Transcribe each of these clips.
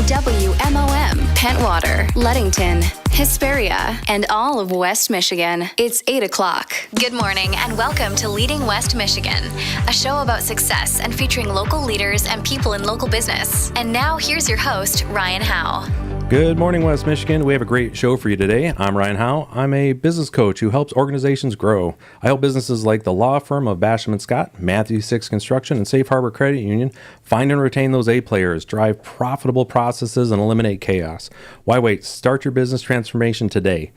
WMOM, Pentwater, Ludington, Hesperia, and all of West Michigan. It's 8 o'clock. Good morning and welcome to Leading West Michigan, a show about success and featuring local leaders and people in local business. And now here's your host, Ryan Howe. Good morning, West Michigan. We have a great show for you today. I'm Ryan Howe. I'm a business coach who helps organizations grow. I help businesses like the law firm of Basham & Scott, Matthew 6 Construction, and Safe Harbor Credit Union find and retain those A players, drive profitable processes, and eliminate chaos. Why wait? Start your business transformation today.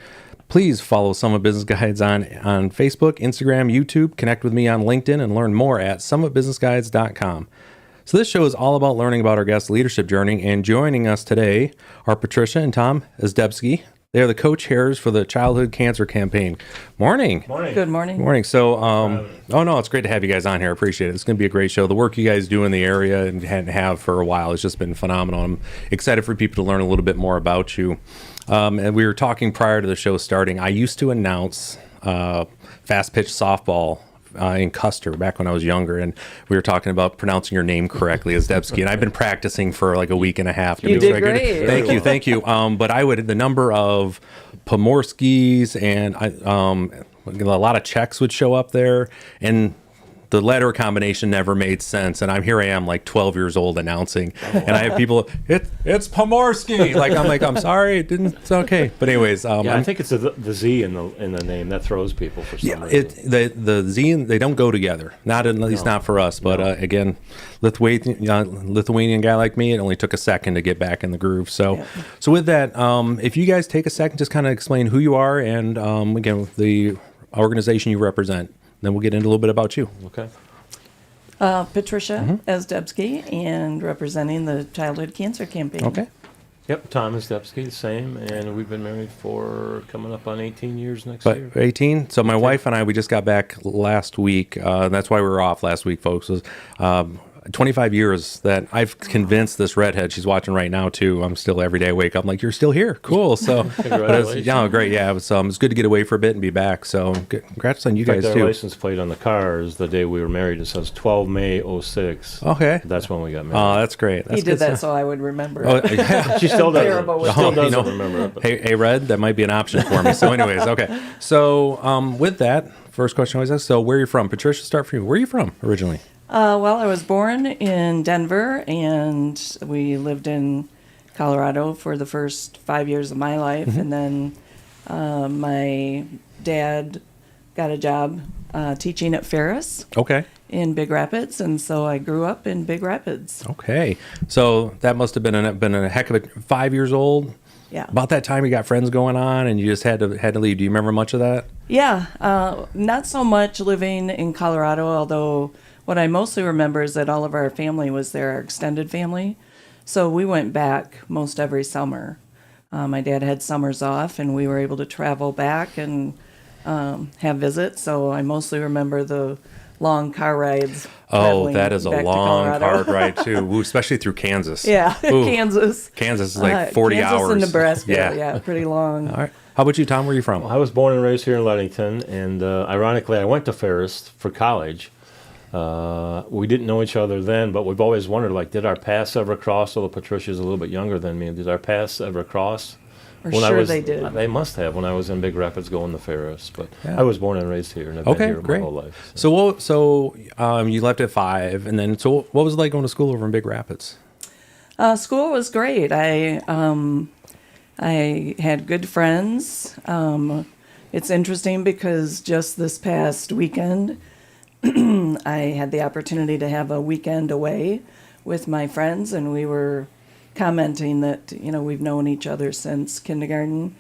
Please follow Summit Business Guides on Facebook, Instagram, YouTube. Connect with me on LinkedIn and learn more at summitbusinessguides.com. So this show is all about learning about our guest leadership journey, and joining us today are Patricia and Tom Ezdebski. They are the co-chairs for the Childhood Cancer Campaign. Morning. Morning. Good morning. Morning. So, it's great to have you guys on here. Appreciate it. It's going to be a great show. The work you guys do in the area and have for a while has just been phenomenal. I'm excited for people to learn a little bit more about you. And we were talking prior to the show starting. I used to announce fast pitch softball in Custer back when I was younger, and we were talking about pronouncing your name correctly as Ezdebski, and I've been practicing for like a week and a half. You did great. Thank you. But the number of Pomorskis and a lot of Czechs would show up there, and the letter combination never made sense. And I am like 12 years old announcing, and I have people, it's Pomorski. I'm sorry, it's okay. But anyways, I think it's the Z in the name that throws people for some reason. The Z, they don't go together. Not at least not for us. But again, Lithuanian guy like me, it only took a second to get back in the groove. So with that, if you guys take a second, just kind of explain who you are and again the organization you represent. Then we'll get into a little bit about you. Okay. Patricia Ezdebski, and representing the Childhood Cancer Campaign. Okay. Yep, Tom Ezdebski, the same, and we've been married for coming up on 18 years next year. 18? So my wife and I, we just got back last week. That's why we were off last week, folks. Was 25 years that I've convinced this redhead, she's watching right now too. I'm still every day I wake up, I'm like, you're still here. Cool. So congratulations. Great. Yeah. It's good to get away for a bit and be back. So congrats on you guys our too. License plate on the car is the day we were married. It says 12 May 06. Okay. That's when we got married. Oh, that's great. He did that so I would remember. Oh, yeah. She still doesn't. Doesn't remember it. Hey, Red, that might be an option for me. So anyways, okay. So with that, first question I always ask, so where are you from? Patricia, start for you. Where are you from originally? Well, I was born in Denver, and we lived in Colorado for the first 5 years of my life. And then my dad got a job teaching at Ferris in Big Rapids, and so I grew up in Big Rapids. Okay. So that must have been a heck of a 5 years old. Yeah. About that time you got friends going on and you just had to leave. Do you remember much of that? Yeah. Not so much living in Colorado, although what I mostly remember is that all of our family was there, our extended family. So we went back most every summer. My dad had summers off, and we were able to travel back and have visits. So I mostly remember the long car rides. Oh, that is a long car ride, too, Ooh, especially through Kansas. Yeah, Kansas. Kansas is like 40 hours. Kansas and Nebraska, yeah, pretty long. All right. How about you, Tom? Where are you from? Well, I was born and raised here in Ludington, and ironically, I went to Ferris for college. We didn't know each other then, but we've always wondered, did our paths ever cross? Although Patricia's a little bit younger than me, did our paths ever cross? They did. They must have when I was in Big Rapids going to Ferris. But I was born and raised here, and I've been here my whole life. So you left at 5, and then what was it like going to school over in Big Rapids? School was great. I had good friends. It's interesting because just this past weekend, I had the opportunity to have a weekend away with my friends, and we were commenting that, we've known each other since kindergarten,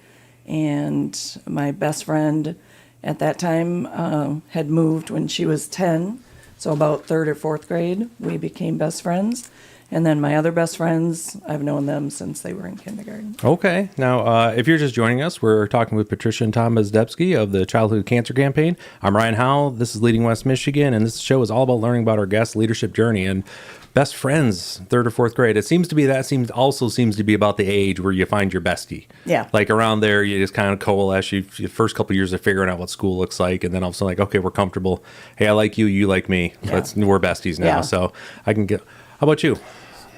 and my best friend at that time had moved when she was 10, so about 3rd or 4th grade, we became best friends. And then my other best friends, I've known them since they were in kindergarten. Okay. Now, if you're just joining us, we're talking with Patricia and Tom Ezdebski of the Childhood Cancer Campaign. I'm Ryan Howe. This is Leading West Michigan, and this show is all about learning about our guest leadership journey. And best friends, 3rd or 4th grade. It seems to be also seems to be about the age where you find your bestie. Yeah. Like around there, you just kind of coalesce. Your first couple of years of figuring out what school looks like, and then all of a sudden, okay, we're comfortable. Hey, I like you, you like me. Yeah. We're besties now. Yeah. So I can get. How about you?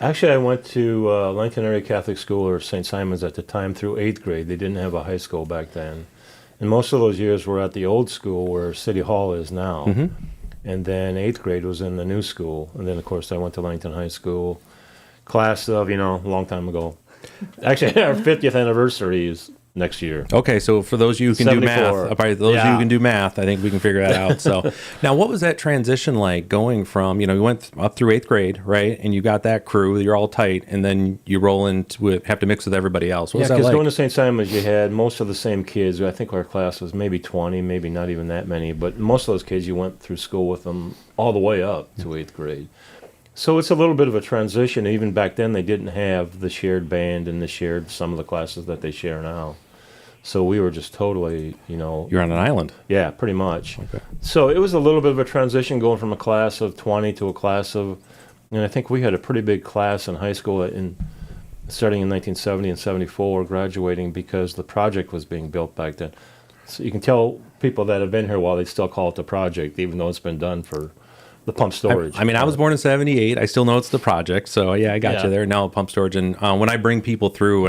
Actually, I went to Langton Area Catholic School, or St. Simon's at the time, through 8th grade. They didn't have a high school back then. And most of those years were at the old school where City Hall is now. And then 8th grade was in the new school. And then, of course, I went to Langton High School. Class of, a long time ago. Actually, our 50th anniversary is next year. Okay, so for those of you who can do 74. math, probably those of you who can do math, I think we can figure that out. So now, what was that transition like going from, you went up through 8th grade, right? And you got that crew, you're all tight, and then you roll into it, have to mix with everybody else. What was that because like? going to St. Simon's, you had most of the same kids. I think our class was maybe 20, maybe not even that many, but most of those kids, you went through school with them all the way up to 8th grade. So it's a little bit of a transition. Even back then, they didn't have the shared band and the shared some of the classes that they share now. So we were just totally, You're on an island. Yeah, pretty much. Okay. So it was a little bit of a transition going from a class of 20 to a class of, and I think we had a pretty big class in high school starting in 1970 and 74, graduating because the project was being built back then. So you can tell people that have been here a while, they still call it the project, even though it's been done for the pump storage. I was born in 78. I still know it's the project. So, yeah, I got Yeah. you there. Now, pump storage. And when I bring people through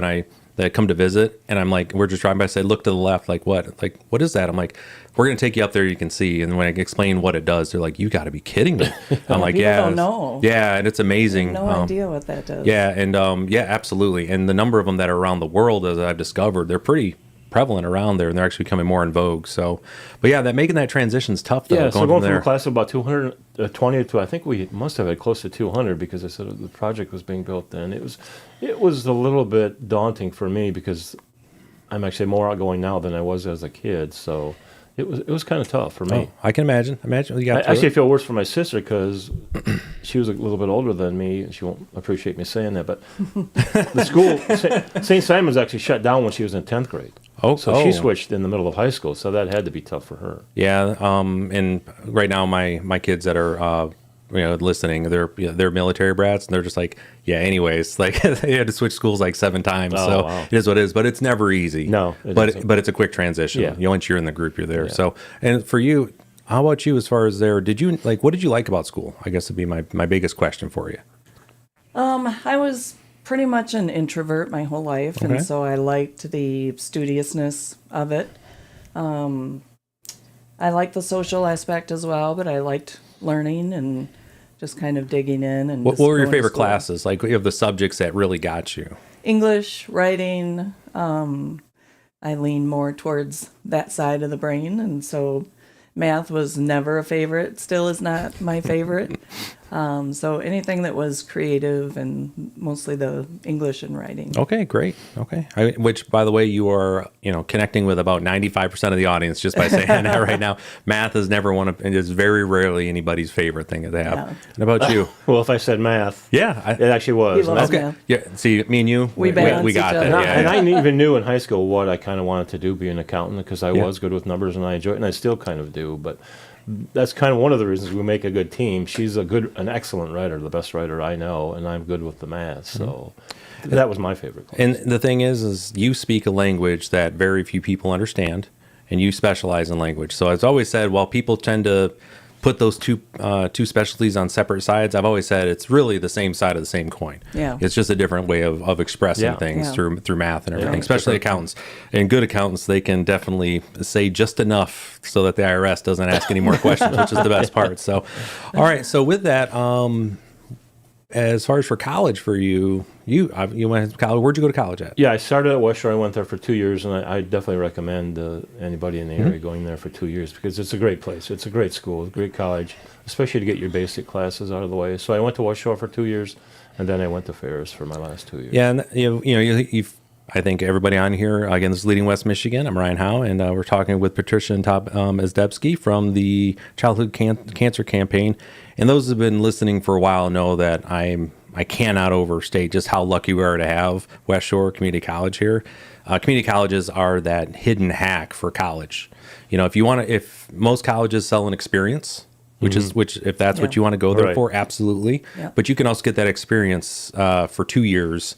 that come to visit, and I'm like, we're just driving by, I say, look to the left, like, what? Like, what is that? I'm like, we're going to take you up there, you can see. And when I explain what it does, they're like, you got to be kidding me. I'm like, People yeah. don't know. Yeah, and it's amazing. No idea what that does. Yeah, and yeah, absolutely. And the number of them that are around the world, as I've discovered, they're pretty prevalent around there, and they're actually becoming more in vogue. So, but yeah, making that transition is tough, though. Yeah, so going from there. a class of about 220 to, I think we must have had close to 200 because I said the project was being built then. It was a little bit daunting for me because I'm actually more outgoing now than I was as a kid. So it was kind of tough for me. Oh, I can imagine. Imagine you got I through actually it. feel worse for my sister because she was a little bit older than me. She won't appreciate me saying that, but the school, St. Simon's, actually shut down when she was in 10th grade. So she switched in the middle of high school, so that had to be tough for her. Yeah, and right now my kids that are listening, they're military brats, and they're just like, yeah. Anyways, like they had to switch schools like 7 times, so wow. it is what it is. But it's never easy. No, but it's a quick transition. Yeah. Once you're in the group, you're there. Yeah. So, and for you, how about you? As far as what did you like about school? I guess would be my biggest question for you. I was pretty much an introvert my whole life, Okay. and so I liked the studiousness of it. I liked the social aspect as well, but I liked learning and just kind of digging in. And What just were your going to favorite school. classes? Like, of the subjects that really got you? English, writing. I lean more towards that side of the brain, and so math was never a favorite. Still is not my favorite. So anything that was creative and mostly the English and writing. Okay, great. Okay, which, by the way, you are connecting with about 95% of the audience just by saying that right now. Math is never and is very rarely anybody's favorite thing to have. Yeah. And about you? Well, if I said math, Yeah. it actually was. He loves And math. Yeah. See, me and you, We balance we got each that. other. Yeah. And I even knew in high school what I kind of wanted to do, be an accountant, because I Yeah. was good with numbers and I enjoy it, and I still kind of do. But that's kind of one of the reasons we make a good team. She's an excellent writer, the best writer I know, and I'm good with the math. So that was my favorite class. And the thing is you speak a language that very few people understand, and you specialize in language. So I've always said, while people tend to put those two specialties on separate sides, I've always said it's really the same side of the same coin. Yeah. It's just a different way of expressing Yeah. things Yeah. through math and everything, Yeah. especially accountants. And good accountants, they can definitely say just enough so that the IRS doesn't ask any more questions, which is the best part. So, all right. So with that, as far as for college for you went to college. Where'd you go to college at? Yeah, I started at West Shore. I went there for 2 years, and I definitely recommend anybody in the area going there for 2 years because it's a great place. It's a great school, a great college, especially to get your basic classes out of the way. So I went to West Shore for 2 years, and then I went to Ferris for my last 2 years. Yeah, and you've I think everybody on here, again, this is Leading West Michigan. I'm Ryan Howe, and we're talking with Patricia Ezdebski from the Childhood Cancer Campaign. And those who have been listening for a while know that I cannot overstate just how lucky we are to have West Shore Community College here. Community colleges are that hidden hack for college. If most colleges sell an experience, which if that's what Yeah. you want to go there Right. for, absolutely. Yeah. But you can also get that experience for 2 years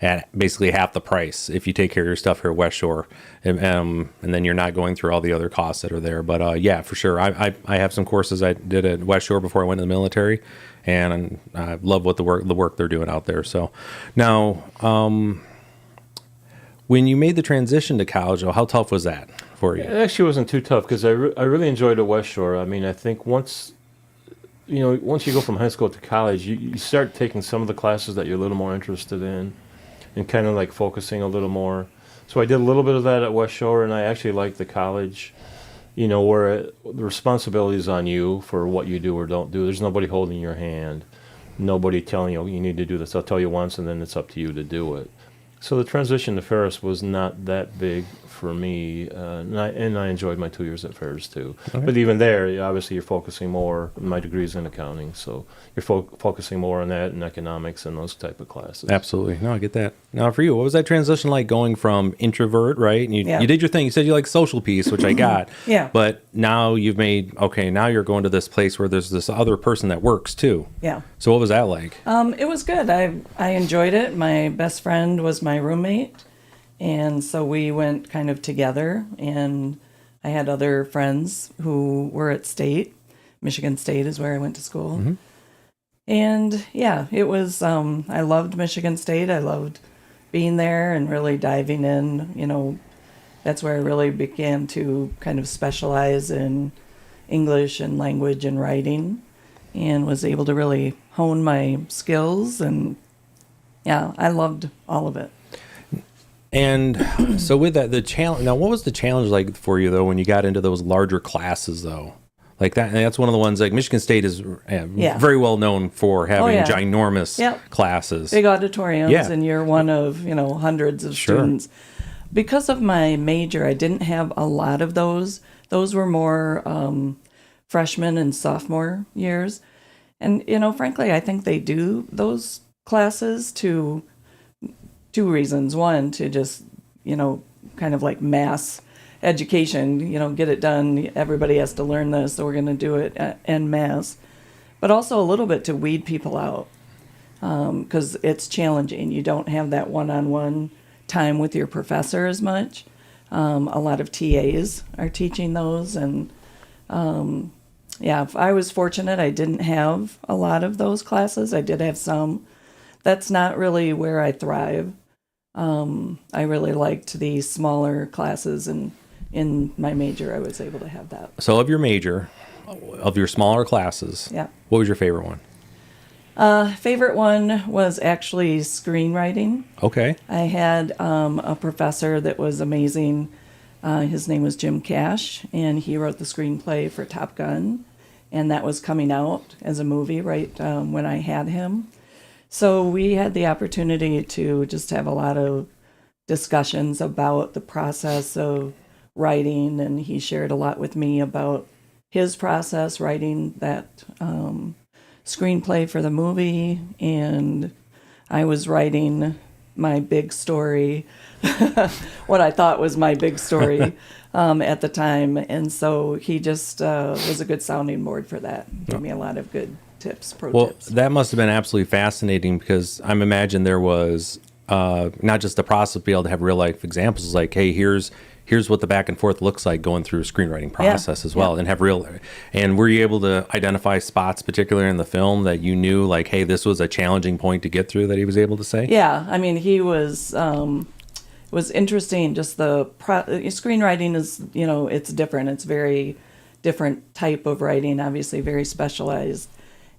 at basically half the price if you take care of your stuff here at West Shore, and then you're not going through all the other costs that are there. But yeah, for sure, I have some courses I did at West Shore before I went to the military, and I love what the work they're doing out there. So now, when you made the transition to college, how tough was that for you? It actually wasn't too tough because I really enjoyed at West Shore. I mean, I think once you go from high school to college, you start taking some of the classes that you're a little more interested in and kind of like focusing a little more. So I did a little bit of that at West Shore, and I actually liked the college, where the responsibility is on you for what you do or don't do. There's nobody holding your hand, nobody telling you, you need to do this. I'll tell you once, and then it's up to you to do it. So the transition to Ferris was not that big for me, and I enjoyed my 2 years at Ferris too. Okay. But even there, obviously, you're focusing more. My degree's in accounting, so you're focusing more on that and economics and those type of classes. Absolutely. No, I get that. Now, for you, what was that transition like going from introvert, right? And you did your thing. You said you like social piece, which I got. Yeah. But now now you're going to this place where there's this other person that works too. Yeah. So what was that like? It was good. I enjoyed it. My best friend was my roommate. And so we went kind of together, and I had other friends who were at State. Michigan State is where I went to school. Mm-hmm. And yeah, it was, I loved Michigan State. I loved being there and really diving in. That's where I really began to kind of specialize in English and language and writing, and was able to really hone my skills. And yeah, I loved all of it. And so with that, the challenge. Now, what was the challenge like for you though when you got into those larger classes though? Like that, and that's one of the ones like Michigan State is very well known for having ginormous classes, big auditoriums, and you're one of hundreds of students. Because of my major, I didn't have a lot of those. Those were more freshman and sophomore years, and frankly, I think they do those classes to two reasons. One, to just, kind of like mass education, get it done. Everybody has to learn this, so we're going to do it en masse. But also a little bit to weed people out, because it's challenging. You don't have that one-on-one time with your professor as much. A lot of TAs are teaching those. And I was fortunate. I didn't have a lot of those classes. I did have some. That's not really where I thrive. I really liked the smaller classes, and in my major, I was able to have that. So of your major, of your smaller classes, what was your favorite one? Favorite one was actually screenwriting. Okay. I had a professor that was amazing. His name was Jim Cash, and he wrote the screenplay for Top Gun, and that was coming out as a movie right when I had him. So we had the opportunity to just have a lot of discussions about the process of writing, and he shared a lot with me about his process writing that screenplay for the movie, and I was writing my big story, what I thought was my big story at the time, and so he just was a good sounding board for that. Gave me a lot of good tips. Well, that must have been absolutely fascinating, because I'm imagining there was not just the process, be able to have real life examples like, hey, here's what the back and forth looks like going through a screenwriting process as well, and have and were you able to identify spots particularly in the film that you knew like, hey, this was a challenging point to get through that he was able to say? Yeah, I mean, he was interesting. Just the screenwriting is, it's different. It's very different type of writing, obviously very specialized.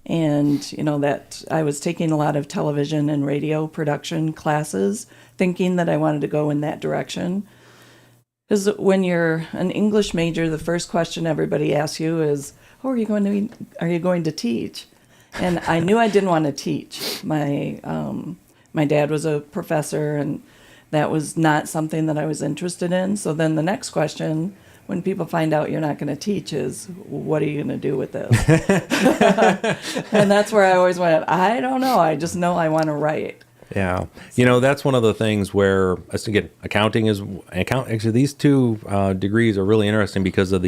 And, that I was taking a lot of television and radio production classes, thinking that I wanted to go in that direction. Because when you're an English major, the first question everybody asks you is, are you going to teach? And I knew I didn't want to teach. My dad was a professor, and that was not something that I was interested in. So then the next question, when people find out you're not going to teach, is, what are you going to do with this? And that's where I always went, I don't know. I just know I want to write. Yeah. That's one of the things where, again, actually, these two degrees are really interesting because of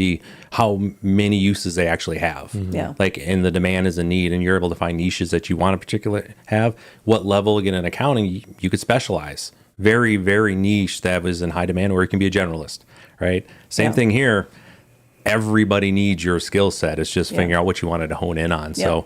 how many uses they actually have. Yeah. Like, and the demand is a need, and you're able to find niches that you want to particularly have. What level, again, in accounting, you could specialize. Very, very niche that was in high demand, or you can be a generalist, right? Same thing here. Everybody needs your skill set. It's just figuring out what you wanted to hone in on. So,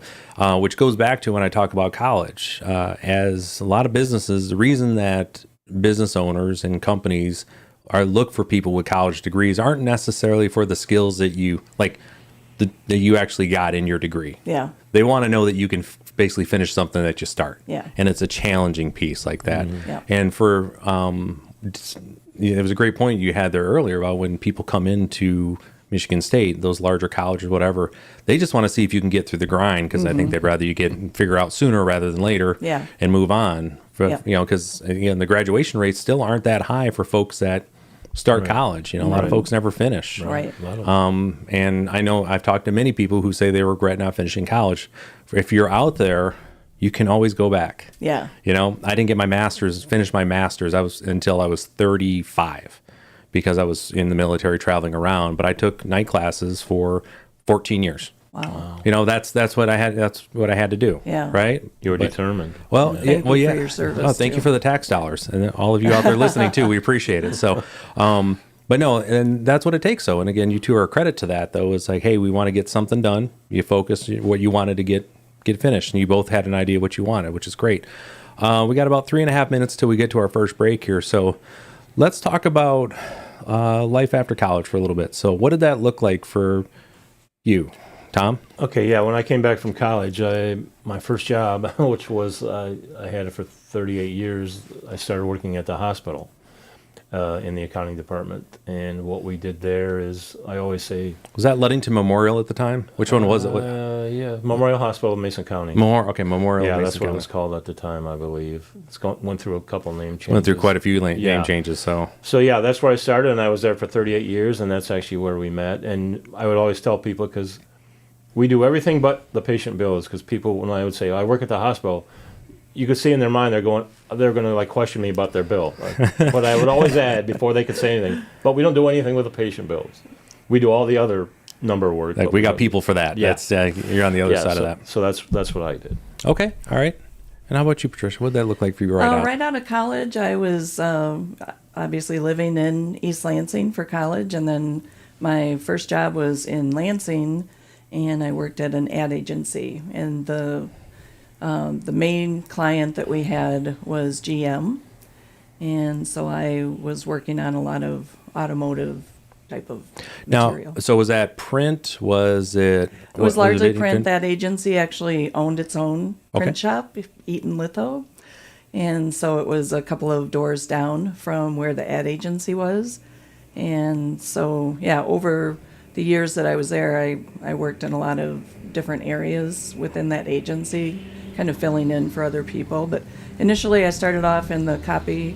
which goes back to when I talk about college. As a lot of businesses, the reason that business owners and companies look for people with college degrees aren't necessarily for the skills that you that you actually got in your degree. Yeah. They want to know that you can basically finish something that you start. Yeah. And it's a challenging piece like that. Yeah. And for it was a great point you had there earlier about when people come into Michigan State, those larger colleges, whatever, they just want to see if you can get through the grind, because I think they'd rather you figure out sooner rather than later and move on. Because the graduation rates still aren't that high for folks that start college. A lot of folks never finish. Right. And I know I've talked to many people who say they regret not finishing college. If you're out there, you can always go back. Yeah. I didn't get my master's, finish my master's until I was 35. Because I was in the military traveling around, but I took night classes for 14 years. Wow. That's what I had. That's what I had to do. Yeah. Right. You were determined. Well, Thank you for your service, Oh, thank too. you for the tax dollars, and all of you out there listening too. We appreciate it. So, but no, and that's what it takes. So, and again, you two are a credit to that. Though, it's like, hey, we want to get something done. You focus what you wanted to get finished, and you both had an idea what you wanted, which is great. We got about 3.5 minutes till we get to our first break here. So, let's talk about life after college for a little bit. So what did that look like for you, Tom? Okay, yeah. When I came back from college, my first job, which was I had it for 38 years, I started working at the hospital in the accounting department. And what we did there is, I always say... Was that Ludington Memorial at the time? Which one was it? Yeah, Memorial Hospital, Mason County. Memorial. Yeah, Mason that's what County. it was called at the time, I believe. Went through a couple name changes. Went through quite a few name changes. So yeah, that's where I started, and I was there for 38 years, and that's actually where we met. And I would always tell people, because we do everything but the patient bills, because people, when I would say, I work at the hospital, you could see in their mind they're going to like question me about their bill. But I would always add before they could say anything, but we don't do anything with the patient bills. We do all the other number work. Like we got people for that. Yeah. That's you're on the other side of that. So that's what I did. Okay. All right. And how about you, Patricia? What did that look like for you right out? Right out of college, I was obviously living in East Lansing for college, and then my first job was in Lansing, and I worked at an ad agency. And the main client that we had was GM, and so I was working on a lot of automotive type of material. Now, so was that print? Was it? It was largely print. That agency actually owned its own print shop, Eaton Litho. And so it was a couple of doors down from where the ad agency was. And so, yeah, over the years that I was there, I worked in a lot of different areas within that agency, kind of filling in for other people. But initially I started off in the copy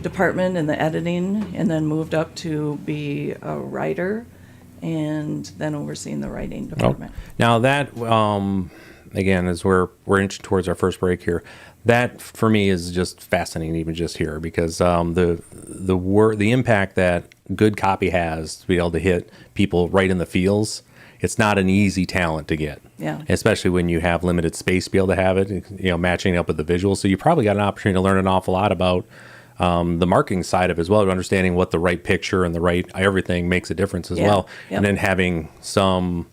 department and the editing, and then moved up to be a writer, and then overseeing the writing department. Now that, again, as we're inching towards our first break here, that for me is just fascinating, even just here, because the impact that good copy has to be able to hit people right in the feels. It's not an easy talent to get, especially when you have limited space to be able to have it, matching up with the visuals. So you probably got an opportunity to learn an awful lot about the marketing side of it as well, understanding what the right picture and the right everything makes a difference as well. Yep. And then having some,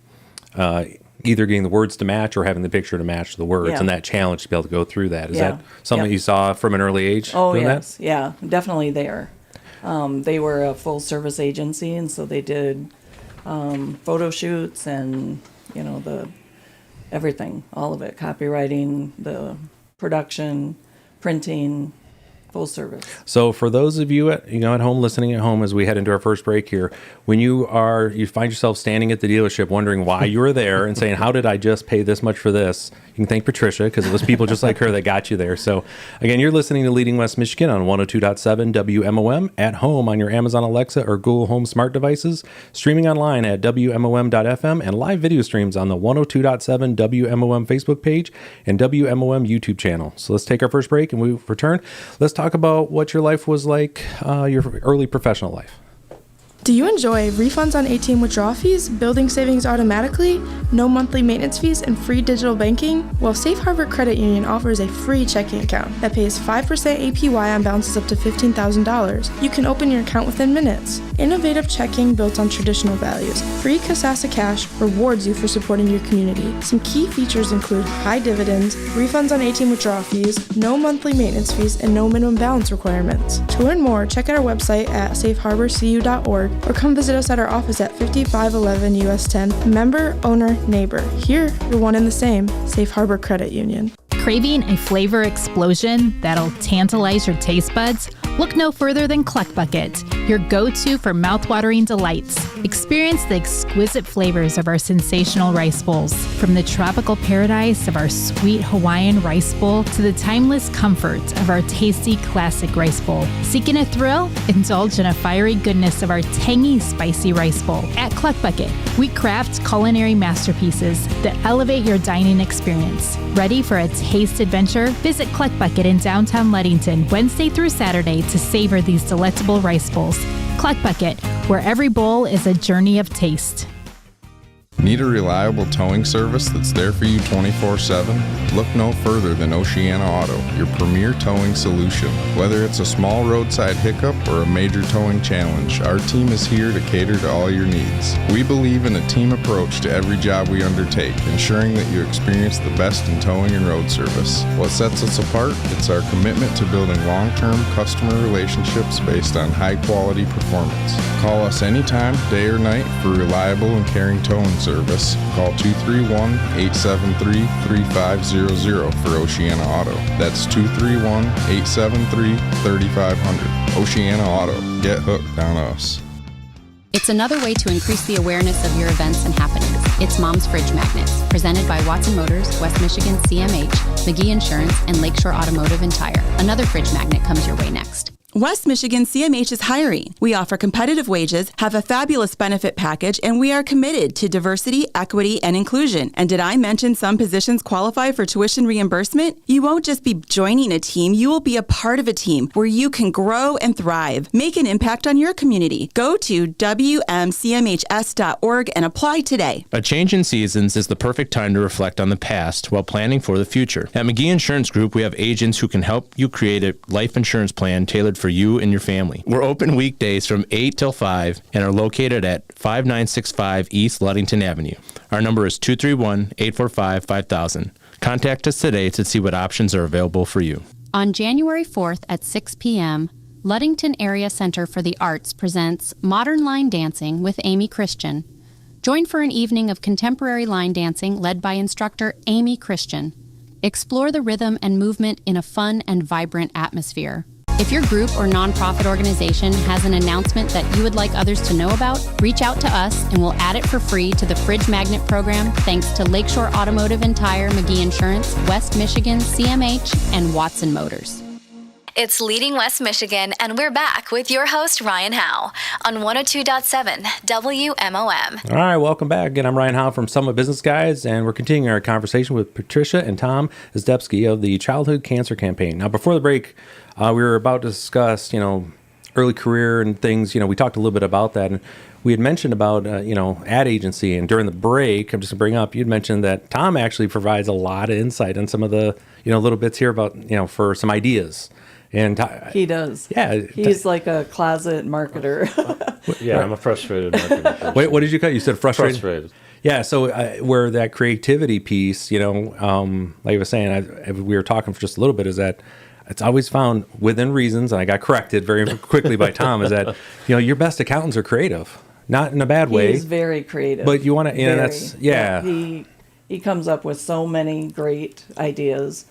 either getting the words to match or having the picture to match the words, and that challenge to be able to go through that. Is that something you saw from an early age? Oh, yes. That? Yeah, definitely there. They were a full service agency, and so they did photo shoots and, the everything, all of it, copywriting, the production, printing, Full service. So for those of you at home, listening at home as we head into our first break here, when you find yourself standing at the dealership wondering why you were there and saying, how did I just pay this much for this? You can thank Patricia, because it was people just like her that got you there. So again, you're listening to Leading West Michigan on 102.7 WMOM, at home on your Amazon Alexa or Google Home smart devices, streaming online at WMOM.FM, and live video streams on the 102.7 WMOM Facebook page and WMOM YouTube channel. So let's take our first break, and we return. Let's talk about what your life was like, your early professional life. Do you enjoy refunds on ATM withdrawal fees, building savings automatically, no monthly maintenance fees, and free digital banking? Well, Safe Harbor Credit Union offers a free checking account that pays 5% APY on balances up to $15,000. You can open your account within minutes. Innovative checking built on traditional values. Free Kasasa Cash rewards you for supporting your community. Some key features include high dividends, refunds on ATM withdrawal fees, no monthly maintenance fees, and no minimum balance requirements. To learn more, check out our website at safeharborcu.org or come visit us at our office at 5511 US 10. Member, owner, neighbor. Here, you're one and the same. Safe Harbor Credit Union. Craving a flavor explosion that'll tantalize your taste buds? Look no further than Cluck Bucket, your go-to for mouthwatering delights. Experience the exquisite flavors of our sensational rice bowls. From the tropical paradise of our sweet Hawaiian rice bowl to the timeless comfort of our tasty classic rice bowl. Seeking a thrill? Indulge in a fiery goodness of our tangy, spicy rice bowl. At Cluck Bucket, we craft culinary masterpieces that elevate your dining experience. Ready for a taste adventure? Visit Cluck Bucket in downtown Ludington Wednesday through Saturday to savor these delectable rice bowls. Cluck Bucket, where every bowl is a journey of taste. Need a reliable towing service that's there for you 24/7? Look no further than Oceana Auto, your premier towing solution. Whether it's a small roadside hiccup or a major towing challenge, our team is here to cater to all your needs. We believe in a team approach to every job we undertake, ensuring that you experience the best in towing and road service. What sets us apart? It's our commitment to building long-term customer relationships based on high-quality performance. Call us anytime, day or night, for reliable and caring towing service. Call 231-873-3500 for Oceana Auto. That's 231-873-3500. Oceana Auto. Get hooked on us. It's another way to increase the awareness of your events and happenings. It's Mom's Fridge Magnets, presented by Watson Motors, West Michigan CMH, McGee Insurance, and Lakeshore Automotive and Tire. Another fridge magnet comes your way next. West Michigan CMH is hiring. We offer competitive wages, have a fabulous benefit package, and we are committed to diversity, equity, and inclusion. And did I mention some positions qualify for tuition reimbursement? You won't just be joining a team, you will be a part of a team where you can grow and thrive. Make an impact on your community. Go to WMCMHS.org and apply today. A change in seasons is the perfect time to reflect on the past while planning for the future. At McGee Insurance Group, we have agents who can help you create a life insurance plan tailored for you and your family. We're open weekdays from 8 till 5 and are located at 5965 East Ludington Avenue. Our number is 231-845-5000. Contact us today to see what options are available for you. On January 4th at 6 p.m., Ludington Area Center for the Arts presents Modern Line Dancing with Amy Christian. Join for an evening of contemporary line dancing led by instructor Amy Christian. Explore the rhythm and movement in a fun and vibrant atmosphere. If your group or nonprofit organization has an announcement that you would like others to know about, reach out to us and we'll add it for free to the Fridge Magnet program thanks to Lakeshore Automotive and Tire, McGee Insurance, West Michigan, CMH, and Watson Motors. It's Leading West Michigan, and we're back with your host, Ryan Howe, on 102.7 WMOM. All right, welcome back. Again, I'm Ryan Howe from Summit Business Guys, and we're continuing our conversation with Patricia and Tom Ezdebski of the Childhood Cancer Campaign. Now, before the break, we were about to discuss, early career and things. We talked a little bit about that, and we had mentioned about, ad agency. And during the break, I'm just going to bring up, you'd mentioned that Tom actually provides a lot of insight on some of the, little bits here about, for some ideas. And he does. Yeah. He's like a closet marketer. Yeah, I'm a frustrated marketer. Wait, what did you call it? You said frustrated? Frustrated. Yeah, so where that creativity piece, like I was saying, we were talking for just a little bit, is that it's always found within reasons, and I got corrected very quickly by Tom, is that, your best accountants are creative. Not in a bad way. He's very creative. But you want to, that's, yeah. He comes up with so many great ideas.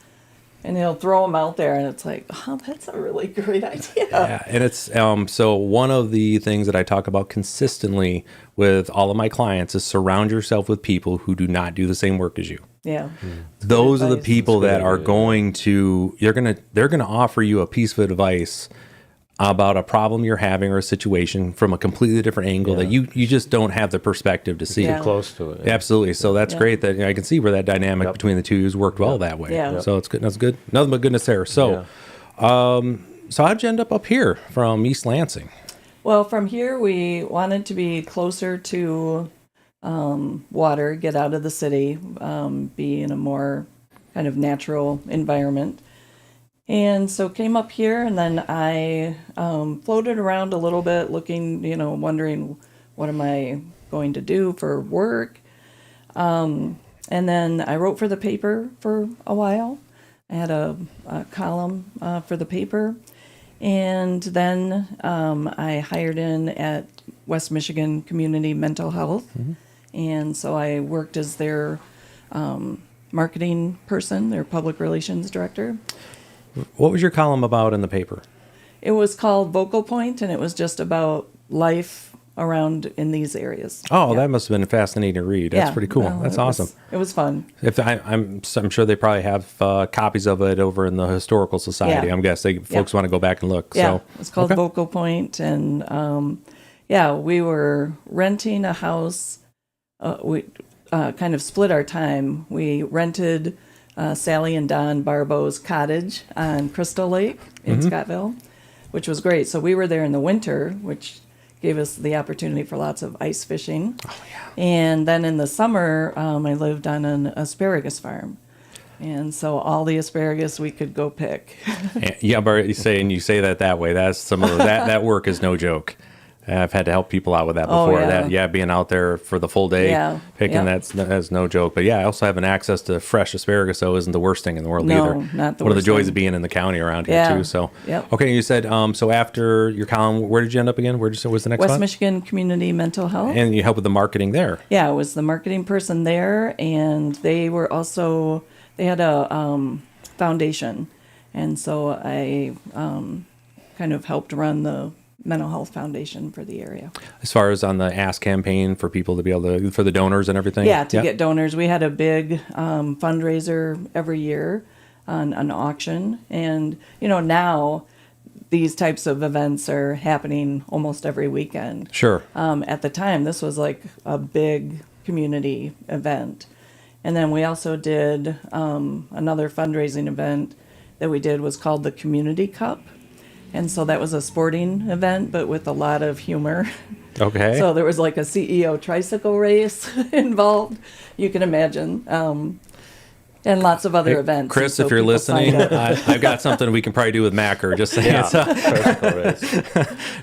And he'll throw them out there, and it's like, oh, that's a really great idea. Yeah, and it's so one of the things that I talk about consistently with all of my clients is surround yourself with people who do not do the same work as you. Yeah. Those are the advice. people that are going to they're gonna offer you a piece of advice about a problem you're having or a situation from a completely different angle that you just don't have the perspective to see. Yeah. Close to it. Absolutely. So that's great that I can see where that dynamic between the two has worked well that way. Yeah. So it's good. That's good. Nothing but goodness there. So, so how'd you end up here from East Lansing? Well, from here, we wanted to be closer to water, get out of the city, be in a more kind of natural environment. And so came up here, and then I floated around a little bit, looking, wondering what am I going to do for work. And then I wrote for the paper for a while. I had a column for the paper. And then I hired in at West Michigan Community Mental Health. And so I worked as their marketing person, their public relations director. What was your column about in the paper? It was called Vocal Point, and it was just about life around in these areas. Oh, that must have been a fascinating read. That's pretty cool. Well, That's awesome. It was fun. If I'm sure they probably have copies of it over in the Historical Society. Yeah. I'm guessing folks want to go back and look. Yeah, So it's called Vocal Point, and we were renting a house. We kind of split our time. We rented Sally and Don Barbeau's cottage on Crystal Lake in Scottville, which was great. So we were there in the winter, which gave us the opportunity for lots of ice fishing. Oh, yeah. And then in the summer, I lived on an asparagus farm. And so all the asparagus we could go pick. Yeah, but you say that way. That's some of that work is no joke. I've had to help people out with that before. Being out there for the full day picking, that's no joke. But I also having access to fresh asparagus, though, isn't the worst thing in the world either. Not the One of the worst joys thing. of being in the county around here too. So okay, you said so after your column, where did you end up again? Where did you say was the next West one? Michigan Community Mental Health. And you help with the marketing there. Yeah, I was the marketing person there, and they had a foundation, and so I kind of helped run the mental health foundation for the area. As far as on the Ask campaign for people to be able to, for the donors and everything? Yeah, to get donors. We had a big fundraiser every year on an auction. And, now these types of events are happening almost every weekend. Sure. At the time, this was like a big community event. And then we also did another fundraising event that we did was called the Community Cup. And so that was a sporting event, but with a lot of humor. Okay. So there was like a CEO tricycle race involved, you can imagine, and lots of other events. Chris, so if you're people listening, signed up. I've got something we can probably do with Macker. Just saying.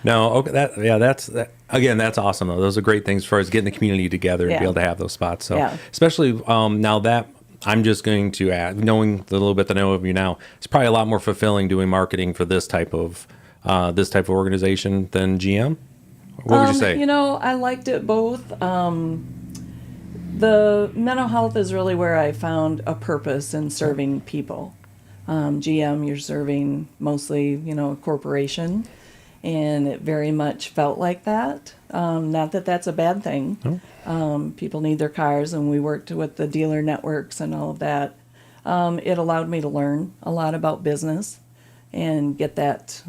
No, okay, that's again, that's awesome though. Those are great things as far as getting the community together and be able to have those spots. So especially now that I'm just going to add, knowing the little bit that I know of you now, it's probably a lot more fulfilling doing marketing for this type of organization than GM. What would you say? I liked it both. The mental health is really where I found a purpose in serving people. GM, you're serving mostly, a corporation, and it very much felt like that. Not that that's a bad thing. No. People need their cars, and we worked with the dealer networks and all of that. It allowed me to learn a lot about business and get that,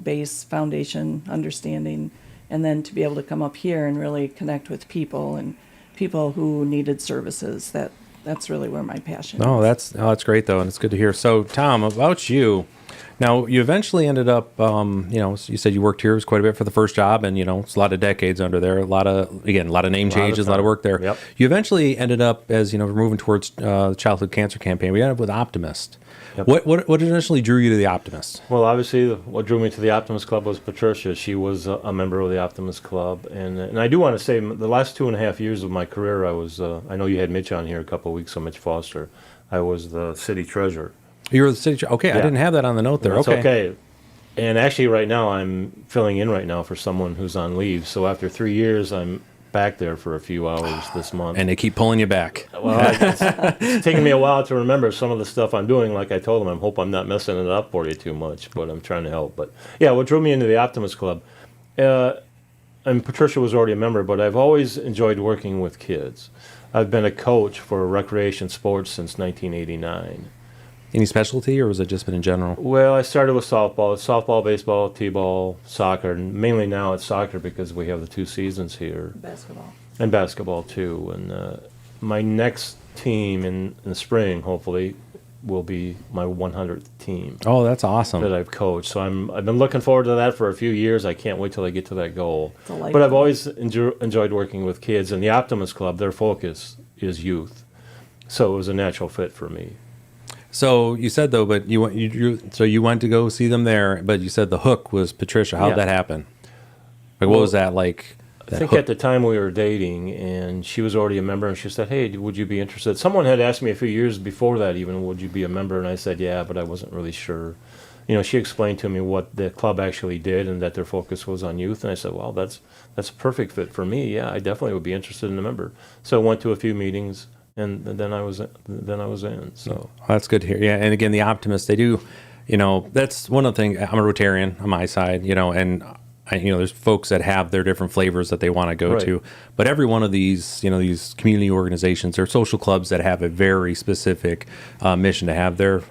base foundation understanding, and then to be able to come up here and really connect with people and people who needed services. That's really where my passion is. That's great though, and it's good to hear. So, Tom, about you. Now, you eventually ended up, you said you worked here quite a bit for the first job, and it's a lot of decades under there, a lot of name changes, a lot of work there. Yep. You eventually ended up, as we're moving towards the childhood cancer campaign, we ended up with Optimist. Yep. What initially drew you to the Optimist? Well, obviously, what drew me to the Optimist Club was Patricia. She was a member of the Optimist Club, and I do want to say, the last 2.5 years of my career, I was. I know you had Mitch on here a couple of weeks ago, Mitch Foster. I was the city treasurer. You were the city treasurer. Okay, yeah. I didn't have that on the note there. That's okay. And actually, right now, I'm filling in right now for someone who's on leave. So after 3 years, I'm back there for a few hours this month. And they keep pulling you back. Well, it's taking me a while to remember some of the stuff I'm doing. Like I told them, I hope I'm not messing it up for you too much, but I'm trying to help. But yeah, what drew me into the Optimist Club, and Patricia was already a member, but I've always enjoyed working with kids. I've been a coach for recreation sports since 1989. Any specialty, or was it just been in general? Well, I started with softball, baseball, t-ball, soccer, and mainly now it's soccer because we have the 2 seasons here. Basketball. And basketball too. And my next team in the spring, hopefully, will be my 100th team. Oh, that's awesome. That I've coached. So I've been looking forward to that for a few years. I can't wait till I get to that goal. But I've always enjoyed working with kids. And the Optimist Club, their focus is youth. So it was a natural fit for me. So you said though, but you went to go see them there, but you said the hook was Patricia. How did that happen? Like, what was that like? I think at the time we were dating, and she was already a member, and she said, "Hey, would you be interested?" Someone had asked me a few years before that, even, "Would you be a member?" And I said, "Yeah," but I wasn't really sure. You know, she explained to me what the club actually did and that their focus was on youth, and I said, "Well, that's a perfect fit for me. Yeah, I definitely would be interested in a member." So I went to a few meetings. And then I was in. So that's good to hear. Yeah, and again, the Optimists, they do, you know, that's one of the things. I'm a Rotarian on my side, you know, and there's folks that have their different flavors that they want to go to. But every one of these, you know, these community organizations or social clubs that have a very specific mission to have their.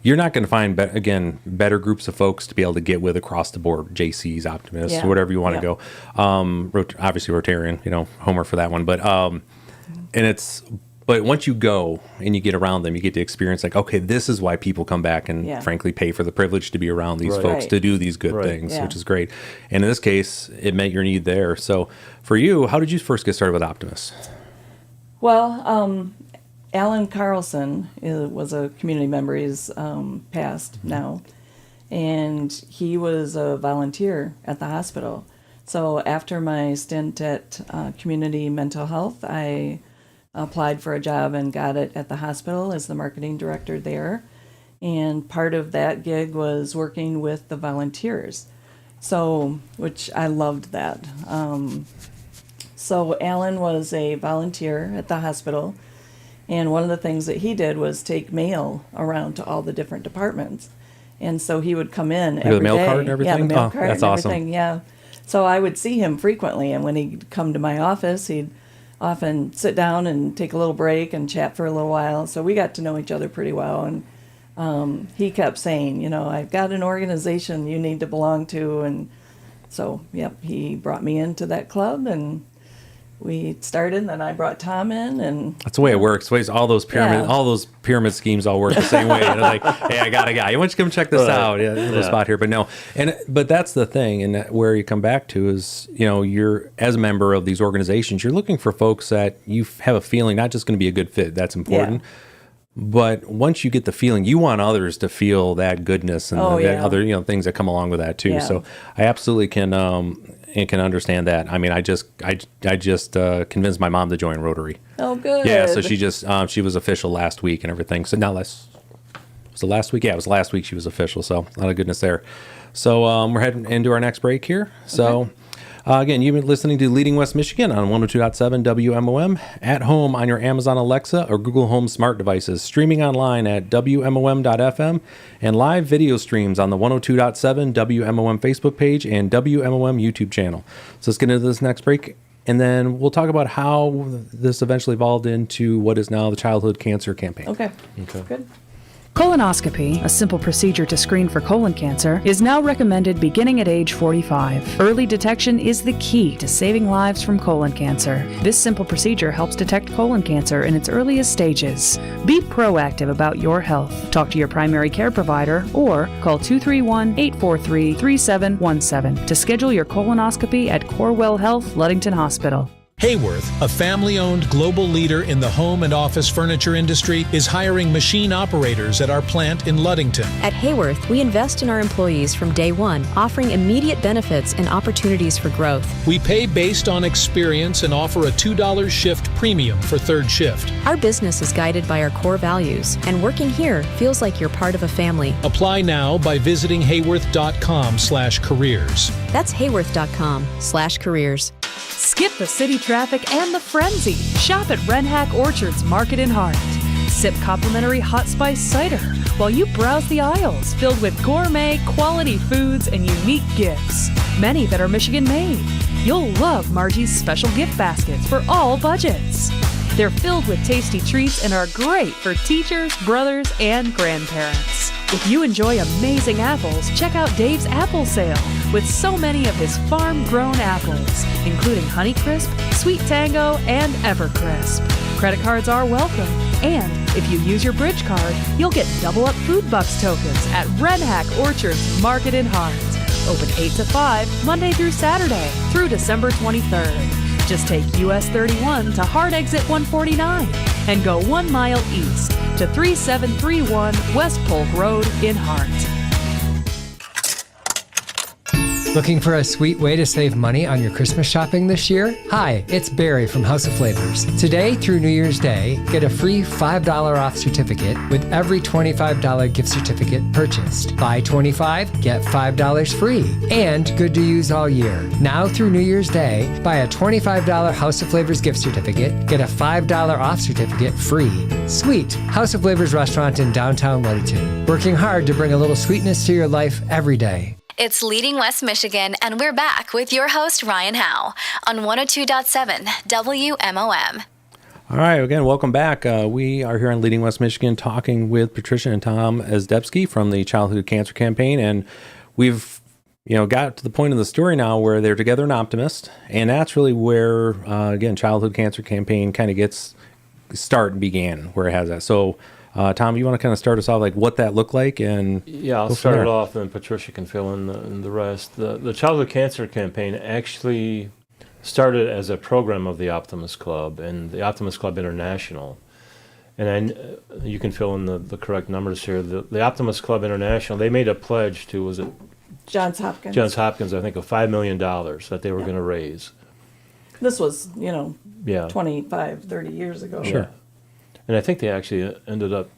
You're not going to find, better groups of folks to be able to get with across the board. JCs, Optimists, whatever you want to go. Obviously Rotarian, you know, Homer for that one, but. But once you go and you get around them, you get to experience like, okay, this is why people come back and frankly pay for the privilege to be around these folks to do these good things, which is great. And in this case, it met your need there. So for you, how did you first get started with Optimists? Well, Alan Carlson was a community member. He's passed now. And he was a volunteer at the hospital. So after my stint at Community Mental Health, I applied for a job and got it at the hospital as the marketing director there. And part of that gig was working with the volunteers, which I loved that. So Alan was a volunteer at the hospital, and one of the things that he did was take mail around to all the different departments. And so he would come in every day. The mail cart and everything? Yeah, the mail cart that's and everything, awesome. yeah. So I would see him frequently, and when he'd come to my office, he'd often sit down and take a little break and chat for a little while. So we got to know each other pretty well, and he kept saying, you know, I've got an organization you need to belong to, and so, he brought me into that club, and we started, and then I brought Tom in, and that's the way it works. All those pyramid schemes all work the same way. And like, hey, I got a guy. Why don't you come check this out? Yeah, there's a spot here. But no, but that's the thing, and where you come back to is, you know, you're as a member of these organizations, you're looking for folks that you have a feeling not just going to be a good fit. That's important. But once you get the feeling, you want others to feel that goodness and other things that come along with that too. So I absolutely can understand that. I mean, I just convinced my mom to join Rotary. Oh, good. Yeah, so she was official last week and everything. So now was it last week? Yeah, it was last week she was official. So a lot of goodness there. So we're heading into our next break here. So. Again, you've been listening to Leading West Michigan on 102.7 WMOM, at home on your Amazon Alexa or Google Home smart devices, streaming online at WMOM.FM, and live video streams on the 102.7 WMOM Facebook page and WMOM YouTube channel. So let's get into this next break, and then we'll talk about how this eventually evolved into what is now the Childhood Cancer Campaign. Okay. Good. Colonoscopy, a simple procedure to screen for colon cancer, is now recommended beginning at age 45. Early detection is the key to saving lives from colon cancer. This simple procedure helps detect colon cancer in its earliest stages. Be proactive about your health. Talk to your primary care provider or call 231-843-3717 to schedule your colonoscopy at Corewell Health Ludington Hospital. Hayworth, a family-owned global leader in the home and office furniture industry, is hiring machine operators at our plant in Ludington. At Hayworth, we invest in our employees from day one, offering immediate benefits and opportunities for growth. We pay based on experience and offer a $2 shift premium for third shift. Our business is guided by our core values, and working here feels like you're part of a family. Apply now by visiting hayworth.com/careers. That's hayworth.com/careers. Skip the city traffic and the frenzy. Shop at Renhack Orchards Market in Hart. Sip complimentary hot spice cider while you browse the aisles filled with gourmet, quality foods and unique gifts, many that are Michigan-made. You'll love Margie's special gift baskets for all budgets. They're filled with tasty treats and are great for teachers, brothers, and grandparents. If you enjoy amazing apples, check out Dave's Apple Sale with so many of his farm-grown apples, including Honeycrisp, Sweet Tango, and Evercrisp. Credit cards are welcome, and if you use your Bridge card, you'll get double-up Food Bucks tokens at Renhack Orchards Market in Hart. Open 8 to 5, Monday through Saturday, through December 23rd. Just take US 31 to Hard Exit 149 and go 1 mile east to 3731 West Polk Road in Hart. Looking for a sweet way to save money on your Christmas shopping this year? Hi, it's Barry from House of Flavors. Today through New Year's Day, get a free $5 off certificate with every $25 gift certificate purchased. Buy 25, get $5 free, and good to use all year. Now through New Year's Day, buy a $25 House of Flavors gift certificate, get a $5 off certificate free. Sweet, House of Flavors restaurant in downtown Ludington. Working hard to bring a little sweetness to your life every day. It's Leading West Michigan, and we're back with your host, Ryan Howe, on 102.7 WMOM. All right, again, welcome back. We are here on Leading West Michigan talking with Patricia and Tom Ezdebski from the Childhood Cancer Campaign, and we've got to the point of the story now where they're together in Optimist, and that's really where, again, Childhood Cancer Campaign kind of gets start and began, where it has that. So, Tom, you want to kind of start us off, like what that looked like? And yeah, I'll start it off, and Patricia can fill in the rest. The Childhood Cancer Campaign actually started as a program of the Optimist Club and the Optimist Club International. And you can fill in the correct numbers here. The Optimist Club International, they made a pledge to, was it? Johns Hopkins. Johns Hopkins, I think, of $5 million that they were going to raise. This was, 25, 30 years ago. Sure. And I think they actually ended up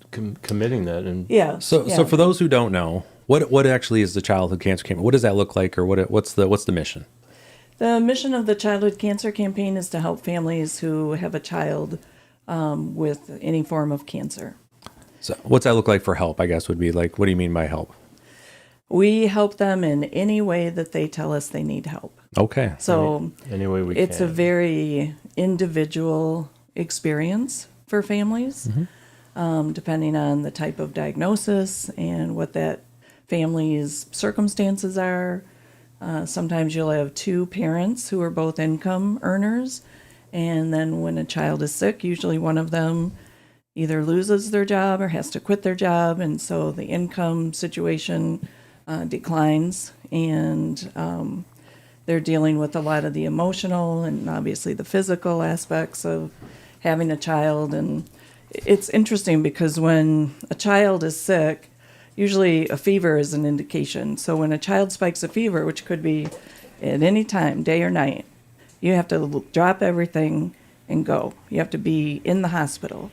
committing that. And So for those who don't know, what actually is the Childhood Cancer Campaign? What does that look like, or what's the mission? The mission of the Childhood Cancer Campaign is to help families who have a child with any form of cancer. So what's that look like for help, I guess, would be like, what do you mean by help? We help them in any way that they tell us they need help. Okay. So any way we it's can. a very individual experience for families, depending on the type of diagnosis and what that family's circumstances are. Sometimes you'll have two parents who are both income earners, and then when a child is sick, usually one of them either loses their job or has to quit their job, and so the income situation declines, and they're dealing with a lot of the emotional and obviously the physical aspects of having a child. And it's interesting because when a child is sick, usually a fever is an indication. So when a child spikes a fever, which could be at any time, day or night, you have to drop everything and go. You have to be in the hospital.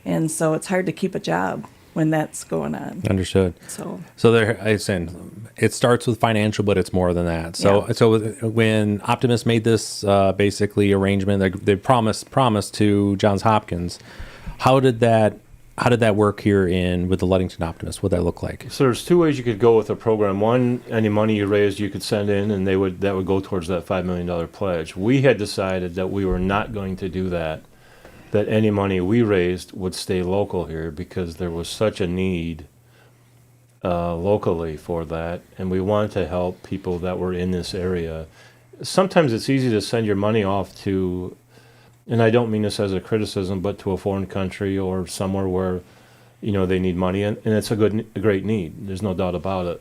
And so it's hard to keep a job when that's going on. Understood. So there, I saying it starts with financial, but it's more than that. So when Optimist made this basically arrangement, they promised to Johns Hopkins. How did that work here with the Ludington Optimist? What did that look like? So there's two ways you could go with the program. One, any money you raised, you could send in, and that would go towards that $5 million pledge. We had decided that we were not going to do that. That any money we raised would stay local here because there was such a need locally for that, and we wanted to help people that were in this area. Sometimes it's easy to send your money off to, and I don't mean this as a criticism, but to a foreign country or somewhere where they need money, and it's a great need. There's no doubt about it.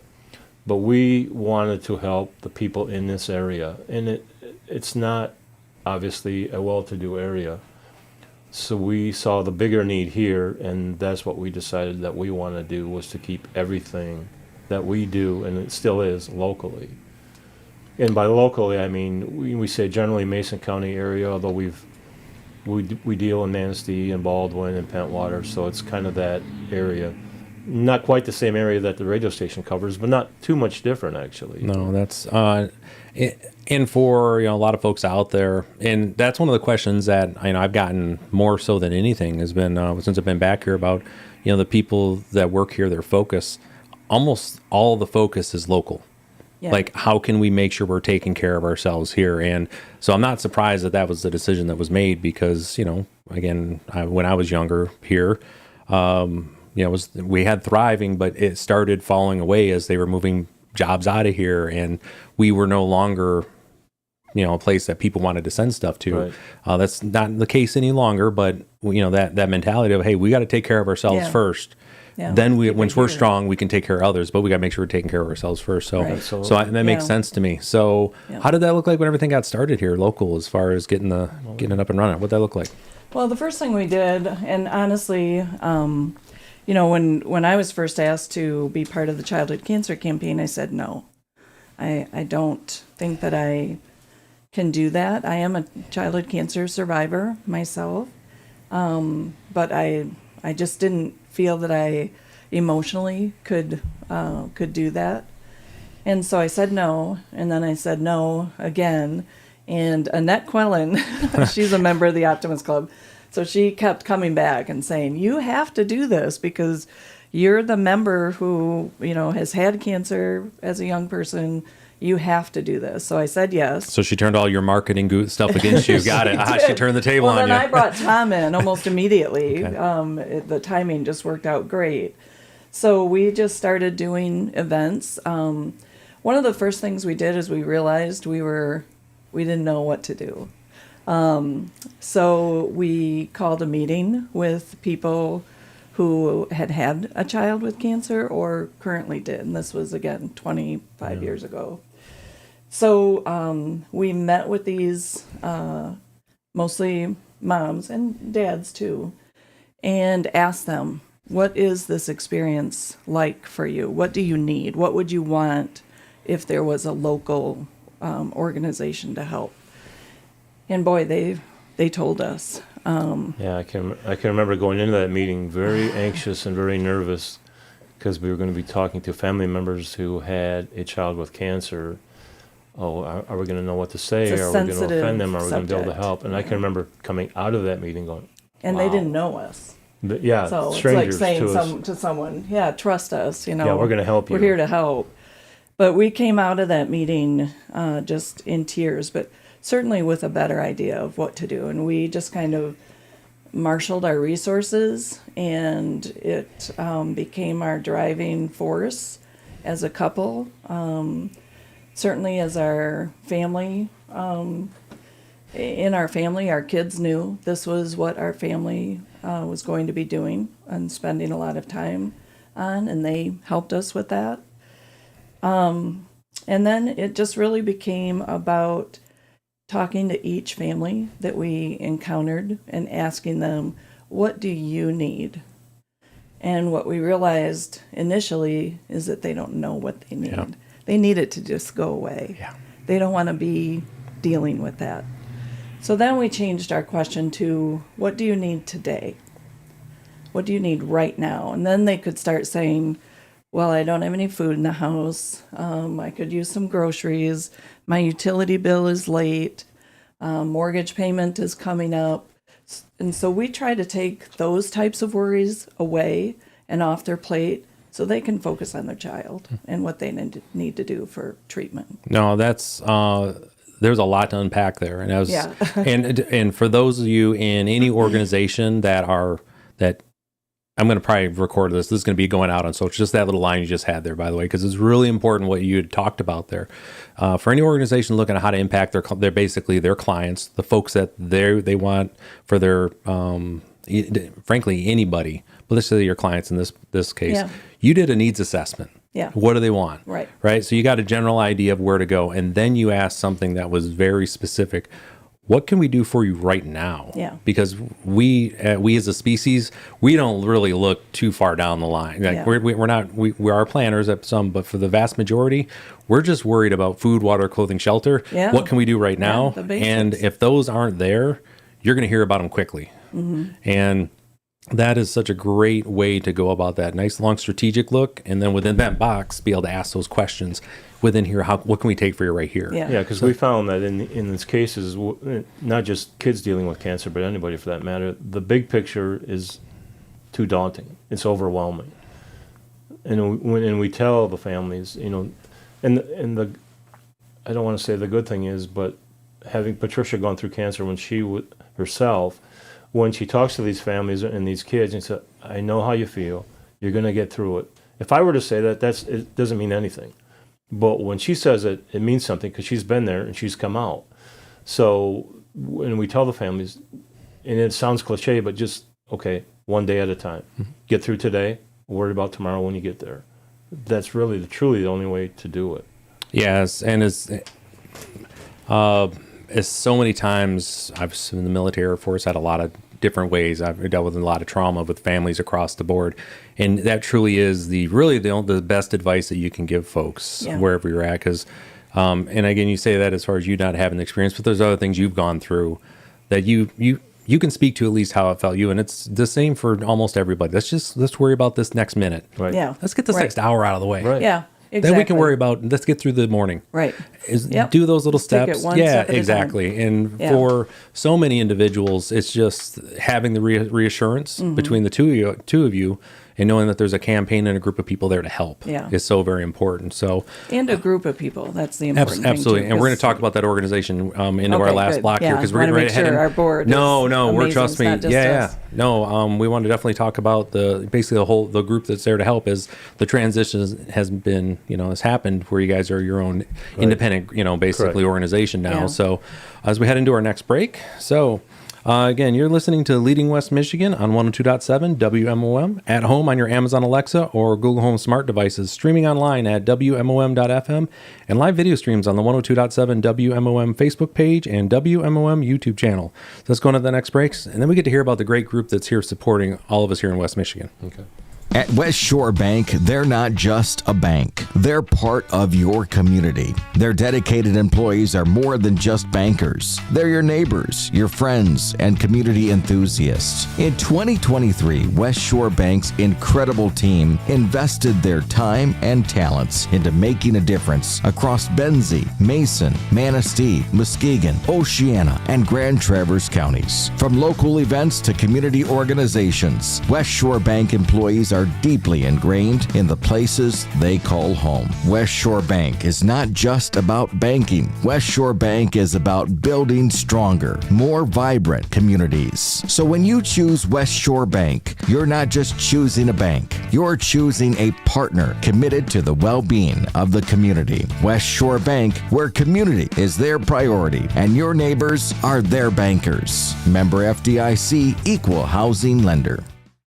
But we wanted to help the people in this area, and it's not obviously a well-to-do area. So we saw the bigger need here, and that's what we decided that we want to do, was to keep everything that we do, and it still is, locally. And by locally, I mean, we say generally Mason County area, although we deal in Manistee and Baldwin and Pentwater, so it's kind of that area. not quite the same area that the radio station covers, but not too much different, actually. No, that's and for a lot of folks out there, and that's one of the questions that I've gotten more so than anything has been since I've been back here about the people that work here, their focus. Almost all the focus is local. Yeah. Like, how can we make sure we're taking care of ourselves here? And so I'm not surprised that was the decision that was made because, again, when I was younger here, we had thriving, but it started falling away as they were moving jobs out of here, and we were no longer, a place that people wanted to send stuff to. Right. That's not the case any longer, but that mentality of, hey, we got to take care of ourselves first. Yeah. Then once we're strong, we can take care of others, but we got to make sure we're taking care of ourselves first. So, Right. that makes sense to me. So, how did that look like when everything got started here, local, as far as getting it up and running? What'd that look like? Well, the first thing we did, and honestly, when I was first asked to be part of the childhood cancer campaign, I said no. I don't think that I can do that. I am a childhood cancer survivor myself, but I just didn't feel that I emotionally could do that. And so I said no, and then I said no again. And Annette Quellen, she's a member of the Optimist Club, so she kept coming back and saying, you have to do this because you're the member who, has had cancer as a young person. You have to do this. So I said yes. So she turned all your marketing stuff against you. Got it. She turned the table on you. Well, then I brought Tom in almost immediately. Okay. The timing just worked out great. So we just started doing events. One of the first things we did is we realized we didn't know what to do. So we called a meeting with people who had a child with cancer or currently did. And this was, again, 25 years ago. So we met with these mostly moms and dads too, and asked them, what is this experience like for you? What do you need? What would you want if there was a local organization to help? And boy, they told us. Yeah, I can remember going into that meeting very anxious and very nervous because we were going to be talking to family members who had a child with cancer. Oh, are we going to know what to say? Are we going to offend them? Are we going to be able to help? And I can remember coming out of that meeting going, and wow. they didn't know us. But yeah, so strangers it's like saying to someone, yeah, trust us. Yeah, we're going to help you. We're here to help. But we came out of that meeting just in tears, but certainly with a better idea of what to do. And we just kind of marshaled our resources, and it became our driving force as a couple. Certainly as our family, in our family, our kids knew this was what our family was going to be doing and spending a lot of time on, and they helped us with that. And then it just really became about talking to each family that we encountered and asking them, what do you need? And what we realized initially is that they don't know what they need. Yeah. They need it to just go away. Yeah. They don't want to be dealing with that. So then we changed our question to, what do you need today? What do you need right now? And then they could start saying, well, I don't have any food in the house. I could use some groceries. My utility bill is late. Mortgage payment is coming up. And so we try to take those types of worries away and off their plate so they can focus on their child and what they need to do for treatment. No, that's there's a lot to unpack there, and and for those of you in any organization that I'm going to probably record this. This is going to be going out on social. Just that little line you just had there, by the way, because it's really important what you had talked about there. For any organization looking at how to impact their basically their clients, the folks that they want for their frankly anybody, but let's say your clients in this case, you did a needs assessment. Yeah. What do they want? Right. So you got a general idea of where to go, and then you asked something that was very specific. What can we do for you right now? Yeah. Because we as a species, we don't really look too far down the line. Like we're not, we are planners at some, but for the vast majority, we're just worried about food, water, clothing, shelter. Yeah. What can we do right now? The basics. And if those aren't there, you're going to hear about them quickly. Mm-hmm. And that is such a great way to go about that. Nice long strategic look, and then within that box, be able to ask those questions within here. What can we take for you right here? Yeah, because we found that in these cases, not just kids dealing with cancer, but anybody for that matter, the big picture is too daunting. It's overwhelming, and when we tell the families, and the I don't want to say the good thing is, but having Patricia gone through cancer when she herself. When she talks to these families and these kids and says, I know how you feel, you're going to get through it. If I were to say that, it doesn't mean anything. But when she says it, it means something because she's been there and she's come out. So when we tell the families, and it sounds cliche, but just, okay, one day at a time. Get through today, worry about tomorrow when you get there. That's really, truly the only way to do it. Yes, and as so many times I've in the military, Air Force, had a lot of different ways. I've dealt with a lot of trauma with families across the board, and that truly is the best advice that you can give folks wherever you're at. Because, and again, you say that as far as you not having the experience, but there's other things you've gone through that you can speak to at least how it felt you, and it's the same for almost everybody. Let's worry about this next minute. Right. Yeah. Let's get this next hour out of the way. Right. Yeah. Exactly. Then we can worry about, let's get through the morning. Right. Do those little Take it steps. one step at a exactly. time. And for so many individuals, it's just having the reassurance between the two of you and knowing that there's a campaign and a group of people there to help is so very important. So, and a group of people. That's the important thing. Absolutely. Too, and we're going to talk about that organization into our last block here, because we're getting ready to head in. Our board we're trust me. It's not just us. We want to definitely talk about the group that's there to help. As the transition has been, has happened, where you guys are your own independent, basically organization now. So as we head into our next break, again, you're listening to Leading West Michigan on 102.7 WMOM, at home on your Amazon Alexa or Google Home smart devices, streaming online at WMOM.FM, and live video streams on the 102.7 WMOM Facebook page and WMOM YouTube channel. So let's go into the next breaks, and then we get to hear about the great group that's here supporting all of us here in West Michigan. Okay. At West Shore Bank, they're not just a bank. They're part of your community. Their dedicated employees are more than just bankers. They're your neighbors, your friends, and community enthusiasts. In 2023, West Shore Bank's incredible team invested their time and talents into making a difference across Benzie, Mason, Manistee, Muskegon, Oceana, and Grand Traverse counties. From local events to community organizations, West Shore Bank employees are deeply ingrained in the places they call home. West Shore Bank is not just about banking. West Shore Bank is about building stronger, more vibrant communities. So when you choose West Shore Bank, you're not just choosing a bank. You're choosing a partner committed to the well-being of the community. West Shore Bank, where community is their priority and your neighbors are their bankers. Member FDIC, Equal Housing Lender.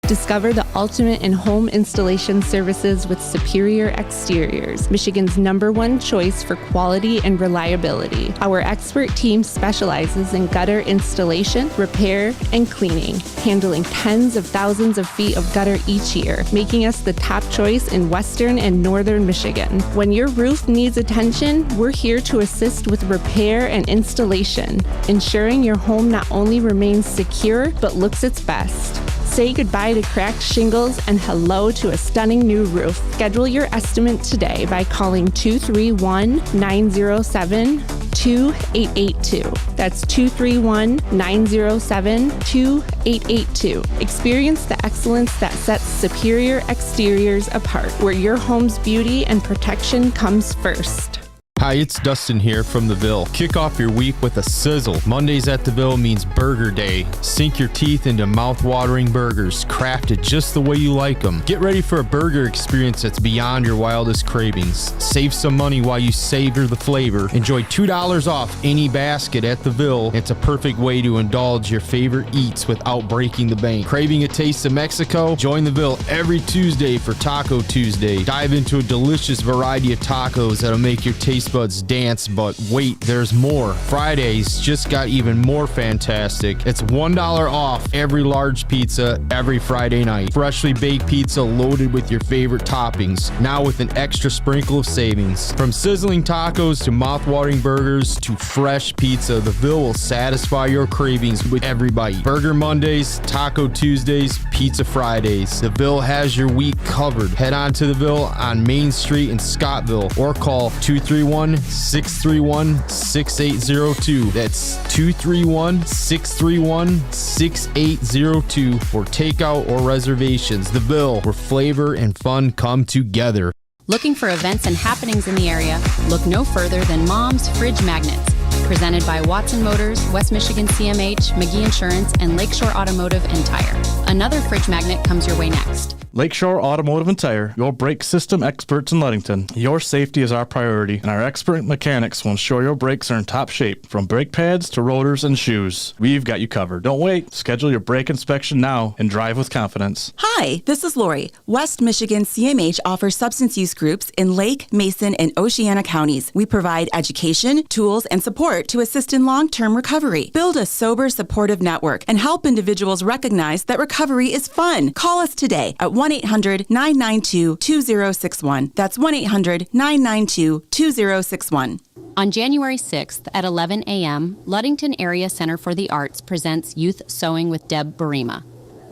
Discover the ultimate in home installation services with Superior Exteriors, Michigan's #1 choice for quality and reliability. Our expert team specializes in gutter installation, repair, and cleaning, handling tens of thousands of feet of gutter each year, making us the top choice in Western and Northern Michigan. When your roof needs attention, we're here to assist with repair and installation, ensuring your home not only remains secure, but looks its best. Say goodbye to cracked shingles and hello to a stunning new roof. Schedule your estimate today by calling 231-907-2882. That's 231-907-2882. Experience the excellence that sets Superior Exteriors apart, where your home's beauty and protection comes first. Hi, it's Dustin here from The Ville. Kick off your week with a sizzle. Mondays at The Ville means Burger Day. Sink your teeth into mouth-watering burgers, crafted just the way you like them. Get ready for a burger experience that's beyond your wildest cravings. Save some money while you savor the flavor. Enjoy $2 off any basket at The Ville. It's a perfect way to indulge your favorite eats without breaking the bank. Craving a taste of Mexico? Join The Ville every Tuesday for Taco Tuesday. Dive into a delicious variety of tacos that'll make your taste taste buds dance, but wait, there's more. Fridays just got even more fantastic. It's $1 off every large pizza every Friday night. Freshly baked pizza loaded with your favorite toppings, now with an extra sprinkle of savings. From sizzling tacos to mouth-watering burgers to fresh pizza, the Ville will satisfy your cravings with every bite. Burger Mondays, Taco Tuesdays, Pizza Fridays. The Ville has your week covered. Head on to the Ville on Main Street in Scottville or call 231-631-6802. That's 231-631-6802 for takeout or reservations. The Ville, where flavor and fun come together. Looking for events and happenings in the area? Look no further than Mom's Fridge Magnets. Presented by Watson Motors, West Michigan CMH, McGee Insurance, and Lakeshore Automotive and Tire. Another fridge magnet comes your way next. Lakeshore Automotive and Tire, your brake system experts in Ludington. Your safety is our priority, and our expert mechanics will ensure your brakes are in top shape, from brake pads to rotors and shoes. We've got you covered. Don't wait. Schedule your brake inspection now and drive with confidence. Hi, this is Lori. West Michigan CMH offers substance use groups in Lake, Mason, and Oceana counties. We provide education, tools, and support to assist in long-term recovery. Build a sober, supportive network and help individuals recognize that recovery is fun. Call us today at 1-800-992-2061. That's 1-800-992-2061. On January 6th at 11 a.m., Ludington Area Center for the Arts presents Youth Sewing with Deb Barima.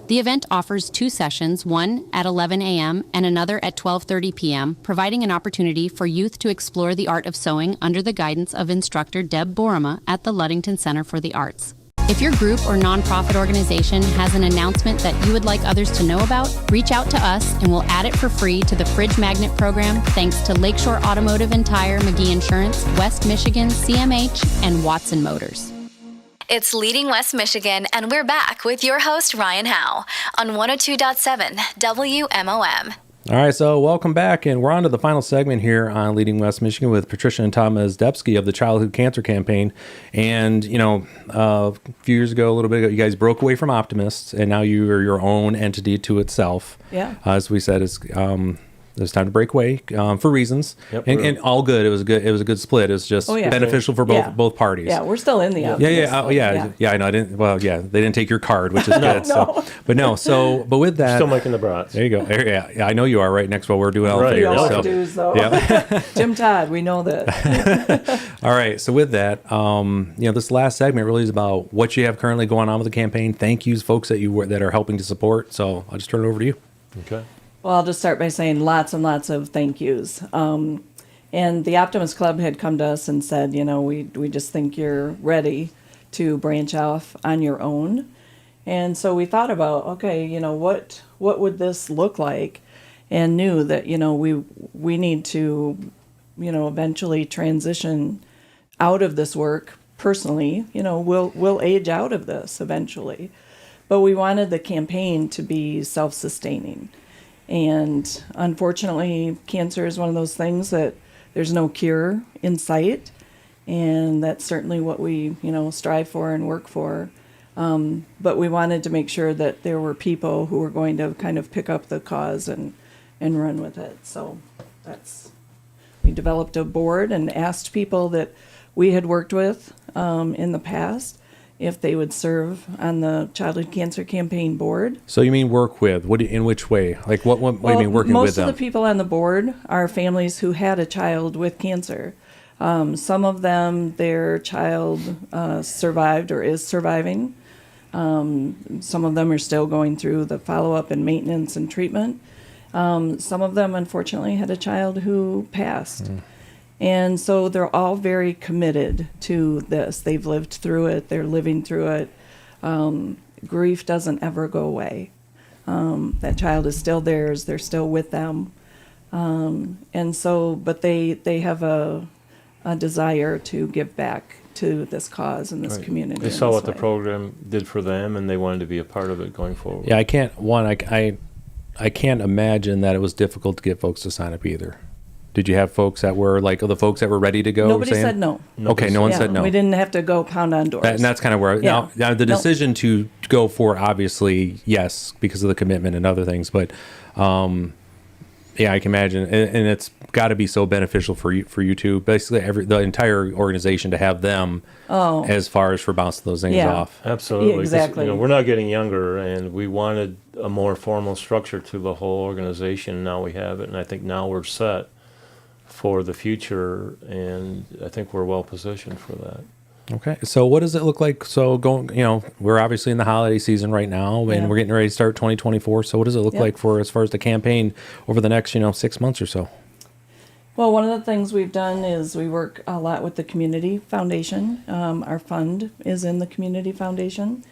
The event offers 2 sessions, one at 11 a.m. and another at 12:30 p.m., providing an opportunity for youth to explore the art of sewing under the guidance of instructor Deb Barima at the Ludington Center for the Arts. If your group or nonprofit organization has an announcement that you would like others to know about, reach out to us and we'll add it for free to the Fridge Magnet program thanks to Lakeshore Automotive and Tire, McGee Insurance, West Michigan, CMH, and Watson Motors. It's Leading West Michigan, and we're back with your host, Ryan Howe, on 102.7 WMOM. All right, so welcome back, and we're on to the final segment here on Leading West Michigan with Patricia and Tom Ezdebski of the Childhood Cancer Campaign. And, you know, a few years ago, a little bit ago, you guys broke away from Optimists, and now you are your own entity to itself. Yeah. As we said, it's time to break away for reasons, and all good. It was a good split. It was just beneficial for both parties. Yeah, we're still in the Optimists. Yeah. I know. They didn't take your card, which is good. So, but with that, still making the brats. There you go. Yeah, I know you are right next while we're doing right. Dues, though. Yeah. Jim Todd, we know that. All right. So with that, this last segment really is about what you have currently going on with the campaign. Thank yous, folks that are helping to support. So I'll just turn it over to you. Okay. Well, I'll just start by saying lots and lots of thank yous. And the Optimist Club had come to us and said, we just think you're ready to branch off on your own. And so we thought about, okay, what would this look like? And knew that, we need to, eventually transition out of this work personally. We'll age out of this eventually. But we wanted the campaign to be self-sustaining. And unfortunately, cancer is one of those things that there's no cure in sight. And that's certainly what we, strive for and work for. But we wanted to make sure that there were people who were going to kind of pick up the cause and run with it. So we developed a board and asked people that we had worked with in the past if they would serve on the Childhood Cancer Campaign board. So you mean work with? In which way? Like what do you mean working with them? Most of the people on the board are families who had a child with cancer. Some of them, their child survived or is surviving. Some of them are still going through the follow-up and maintenance and treatment. Some of them, unfortunately, had a child who passed. And so they're all very committed to this. They've lived through it. They're living through it. Grief doesn't ever go away. That child is still theirs. They're still with them. And so, but they have a desire to give back to this cause and this community. They saw what the program did for them, and they wanted to be a part of it going forward. Yeah, I can't imagine that it was difficult to get folks to sign up either. Did you have folks that were the folks that were ready to go? Nobody said no. Okay, no one said no. We didn't have to go pound on doors. And that's kind of where now the decision to go for, obviously, yes, because of the commitment and other things. But Yeah, I can imagine, and it's got to be so beneficial for you too. Basically, the entire organization to have them as far as for bouncing those things off. Absolutely, Yeah, exactly. We're not getting younger, and we wanted a more formal structure to the whole organization. Now we have it, and I think now we're set for the future, and I think we're well positioned for that. Okay, so what does it look like? So we're obviously in the holiday season right now, and we're getting ready to start 2024. So what does it look like for as far as the campaign over the next 6 months or so? Well, one of the things we've done is we work a lot with the Community Foundation. Our fund is in the Community Foundation.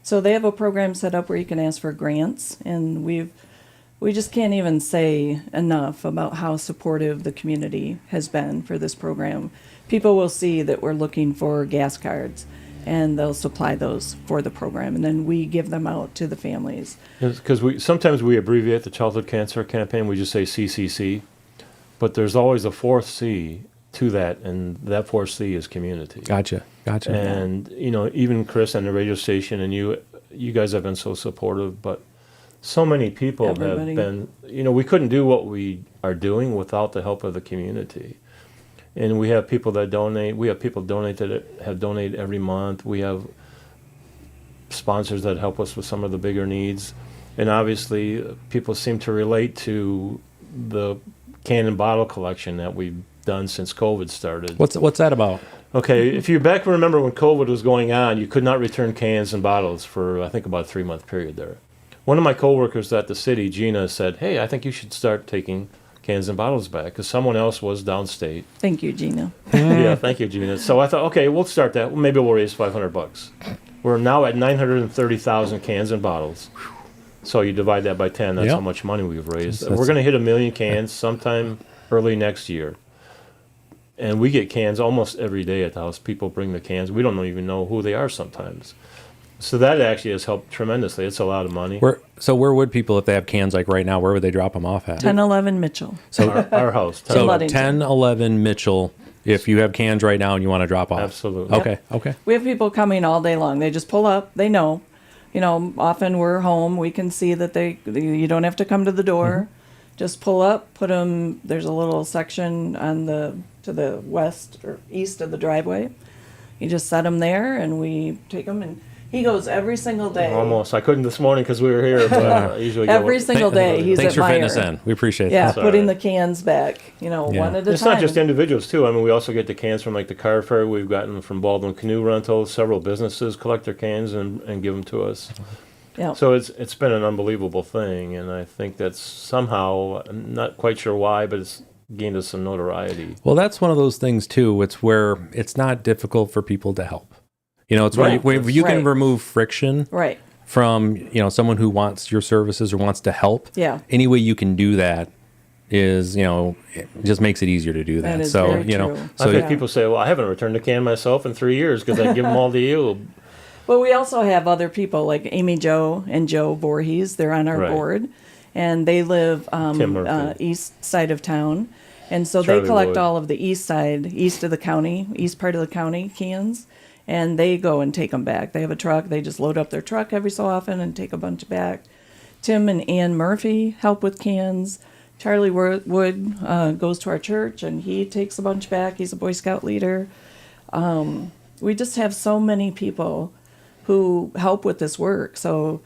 So they have a program set up where you can ask for grants, and we just can't even say enough about how supportive the community has been for this program. People will see that we're looking for gas cards, and they'll supply those for the program, and then we give them out to the families. Because sometimes we abbreviate the childhood cancer campaign. We just say CCC, but there's always a fourth C to that, and that fourth C is community. Gotcha. And even Chris and the radio station and you guys have been so supportive, but so many people have been. We couldn't do what we are doing without the help of the community. And we have people that donate. We have people that have donated every month. We have sponsors that help us with some of the bigger needs. And obviously, people seem to relate to the can and bottle collection that we've done since COVID started. What's that about? Okay, if you remember when COVID was going on, you could not return cans and bottles for, I think, about a 3-month period there. One of my coworkers at the city, Gina, said, "Hey, I think you should start taking cans and bottles back," because someone else was downstate. Thank you, Gina. Yeah, thank you, Gina. So I thought, okay, we'll start that. Maybe we'll raise $500. We're now at 930,000 cans and bottles. So you divide that by 10, that's how much money we've raised. We're going to hit 1 million cans sometime early next year. And we get cans almost every day at the house. People bring the cans. We don't even know who they are sometimes. So that actually has helped tremendously. It's a lot of money. Where would people, if they have cans like right now, where would they drop them off at? 1011 Mitchell. So our house. So 1011 Mitchell, if you have cans right now and you want to drop off. Absolutely. Okay. We have people coming all day long. They just pull up. They know. Often we're home. We can see that you don't have to come to the door. Just pull up, put them, there's a little section to the west or east of the driveway. You just set them there, and we take them, and he goes every single day. Almost. I couldn't this morning because we were here, but I usually go every single day. He's Thanks at for Meyer. fitting us in. We appreciate that. Yeah, putting the cans back, one at a time. It's not just individuals, too. I mean, we also get the cans from, like, the car fair. We've gotten from Baldwin Canoe Rentals. Several businesses collect their cans and give them to us. Yeah. So it's been an unbelievable thing, and I think that's somehow, I'm not quite sure why, but it's gained us some notoriety. Well, that's one of those things, too. It's where it's not difficult for people to help. It's where you can remove friction from, someone who wants your services or wants to help. Yeah. Any way you can do that is, it just makes it easier to do that. That is so, very true. So I've had people say, well, I haven't returned a can myself in 3 years because I give them all to you. But we also have other people like Amy Jo and Joe Voorhees. They're on our board, and they live east side of town. And so they collect all of the east part of the county cans, and they go and take them back. They have a truck. They just load up their truck every so often and take a bunch back. Tim and Ann Murphy help with cans. Charlie Wood goes to our church, and he takes a bunch back. He's a Boy Scout leader. We just have so many people who help with this work. So,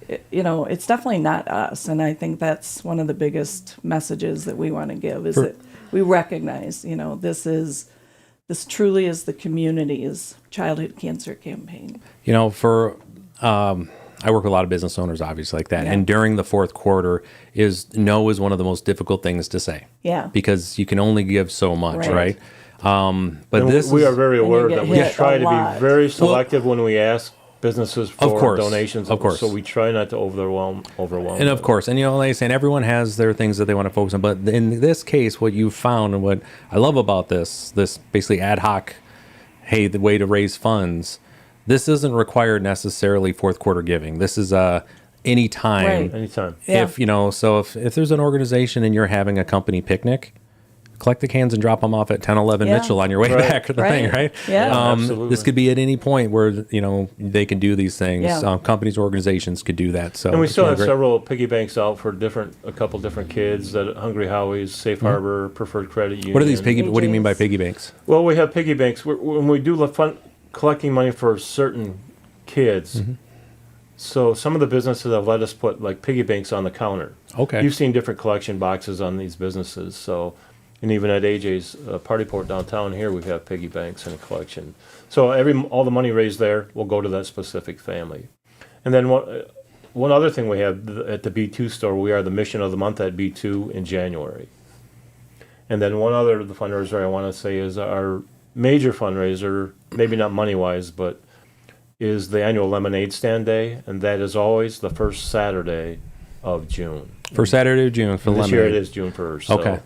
it's definitely not us. And I think that's one of the biggest messages that we want to give is that we recognize, this truly is the community's childhood cancer campaign. I work with a lot of business owners, obviously, like that. Yeah. And during the fourth quarter no is one of the most difficult things to say. Yeah. Because you can only give so much, right? But we are very aware that we try to be very selective when we ask businesses for donations. Of course. So we try not to overwhelm. And of course, and like I saying, everyone has their things that they want to focus on. But in this case, what you found and what I love about this basically ad hoc, the way to raise funds, this doesn't require necessarily fourth quarter giving. This is anytime. Right. Anytime. If if there's an organization and you're having a company picnic, collect the cans and drop them off at 1011 Mitchell on your way back to the thing, right? Yeah. Absolutely. This could be at any point where, they can do these things. Yeah. Companies, organizations could do that. So And we still have great. several piggy banks out for a couple different kids, that Hungry Howie's, Safe Harbor, Preferred Credit Union. What are these what do you mean by piggy banks? Well, we have piggy banks. When we do collecting money for certain kids, so some of the businesses have let us put like piggy banks on the counter. Okay. You've seen different collection boxes on these businesses. So, and even at AJ's Party Port downtown here, we have piggy banks and a collection. So all the money raised there will go to that specific family. And then one other thing we have at the B2 store, we are the Mission of the Month at B2 in January. And then one other fundraiser I want to say is our major fundraiser, maybe not money-wise, but is the annual Lemonade Stand Day, and that is always the first Saturday of June. First Saturday of June for This lemonade. year it is June 1st. So. Okay.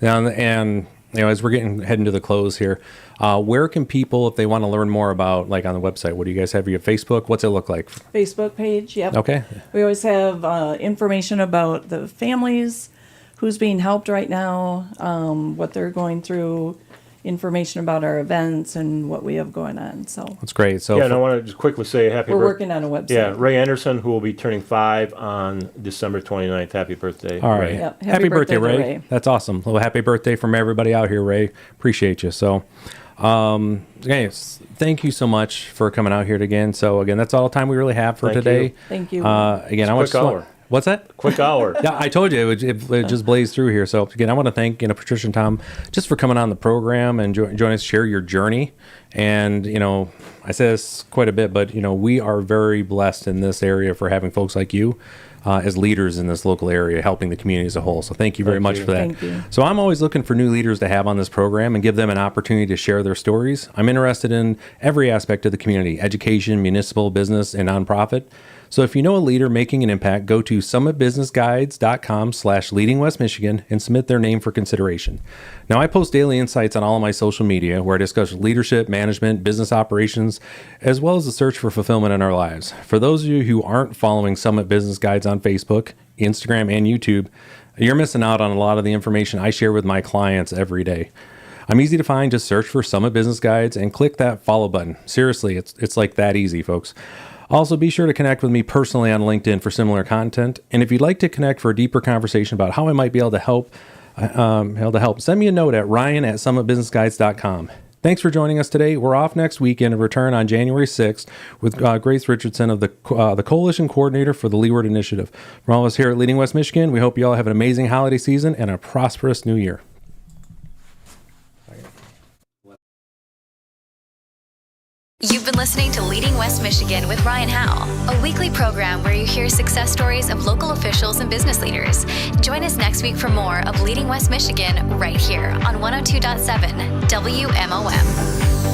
Now, and as we're heading to the close here, where can people, if they want to learn more about, like on the website, what do you guys have? You have Facebook? What's it look like? Facebook page, yep. Okay. We always have information about the families, who's being helped right now, what they're going through, information about our events and what we have going on. So That's great. So and I want to just quickly say happy we're working on a website. Yeah, Ray Anderson, who will be turning 5 on December 29th. Happy birthday, all right. Ray. Yep. Happy birthday, to Ray. That's awesome. Well, happy birthday from everybody out here, Ray. Appreciate you. So, thank you so much for coming out here again. So again, that's all the time we really have for Thank today. you. Thank you. Again, I want Quick hour. What's that? Quick hour. Yeah, I told you it just blazed through here. So again, I want to thank Patricia and Tom just for coming on the program and joining us, share your journey. And I say this quite a bit, but we are very blessed in this area for having folks like you as leaders in this local area, helping the community as a whole. So thank you very much for that. Thank you. So I'm always looking for new leaders to have on this program and give them an opportunity to share their stories. I'm interested in every aspect of the community: education, municipal, business, and nonprofit. So if you know a leader making an impact, go to summitbusinessguides.com/leadingwestmichigan and submit their name for consideration. Now, I post daily insights on all of my social media where I discuss leadership, management, business operations, as well as the search for fulfillment in our lives. For those of you who aren't following Summit Business Guides on Facebook, Instagram, and YouTube, you're missing out on a lot of the information I share with my clients every day. I'm easy to find. Just search for Summit Business Guides and click that follow button. Seriously, it's like that easy, folks. Also, be sure to connect with me personally on LinkedIn for similar content. And if you'd like to connect for a deeper conversation about how I might be able to help, send me a note at ryan@summitbusinessguides.com. Thanks for joining us today. We're off next weekend and return on January 6th with Grace Richardson of the Coalition Coordinator for the Leeward Initiative. From all of us here at Leading West Michigan, we hope you all have an amazing holiday season and a prosperous new year. You've been listening to Leading West Michigan with Ryan Howe, a weekly program where you hear success stories of local officials and business leaders. Join us next week for more of Leading West Michigan right here on 102.7 WMOM.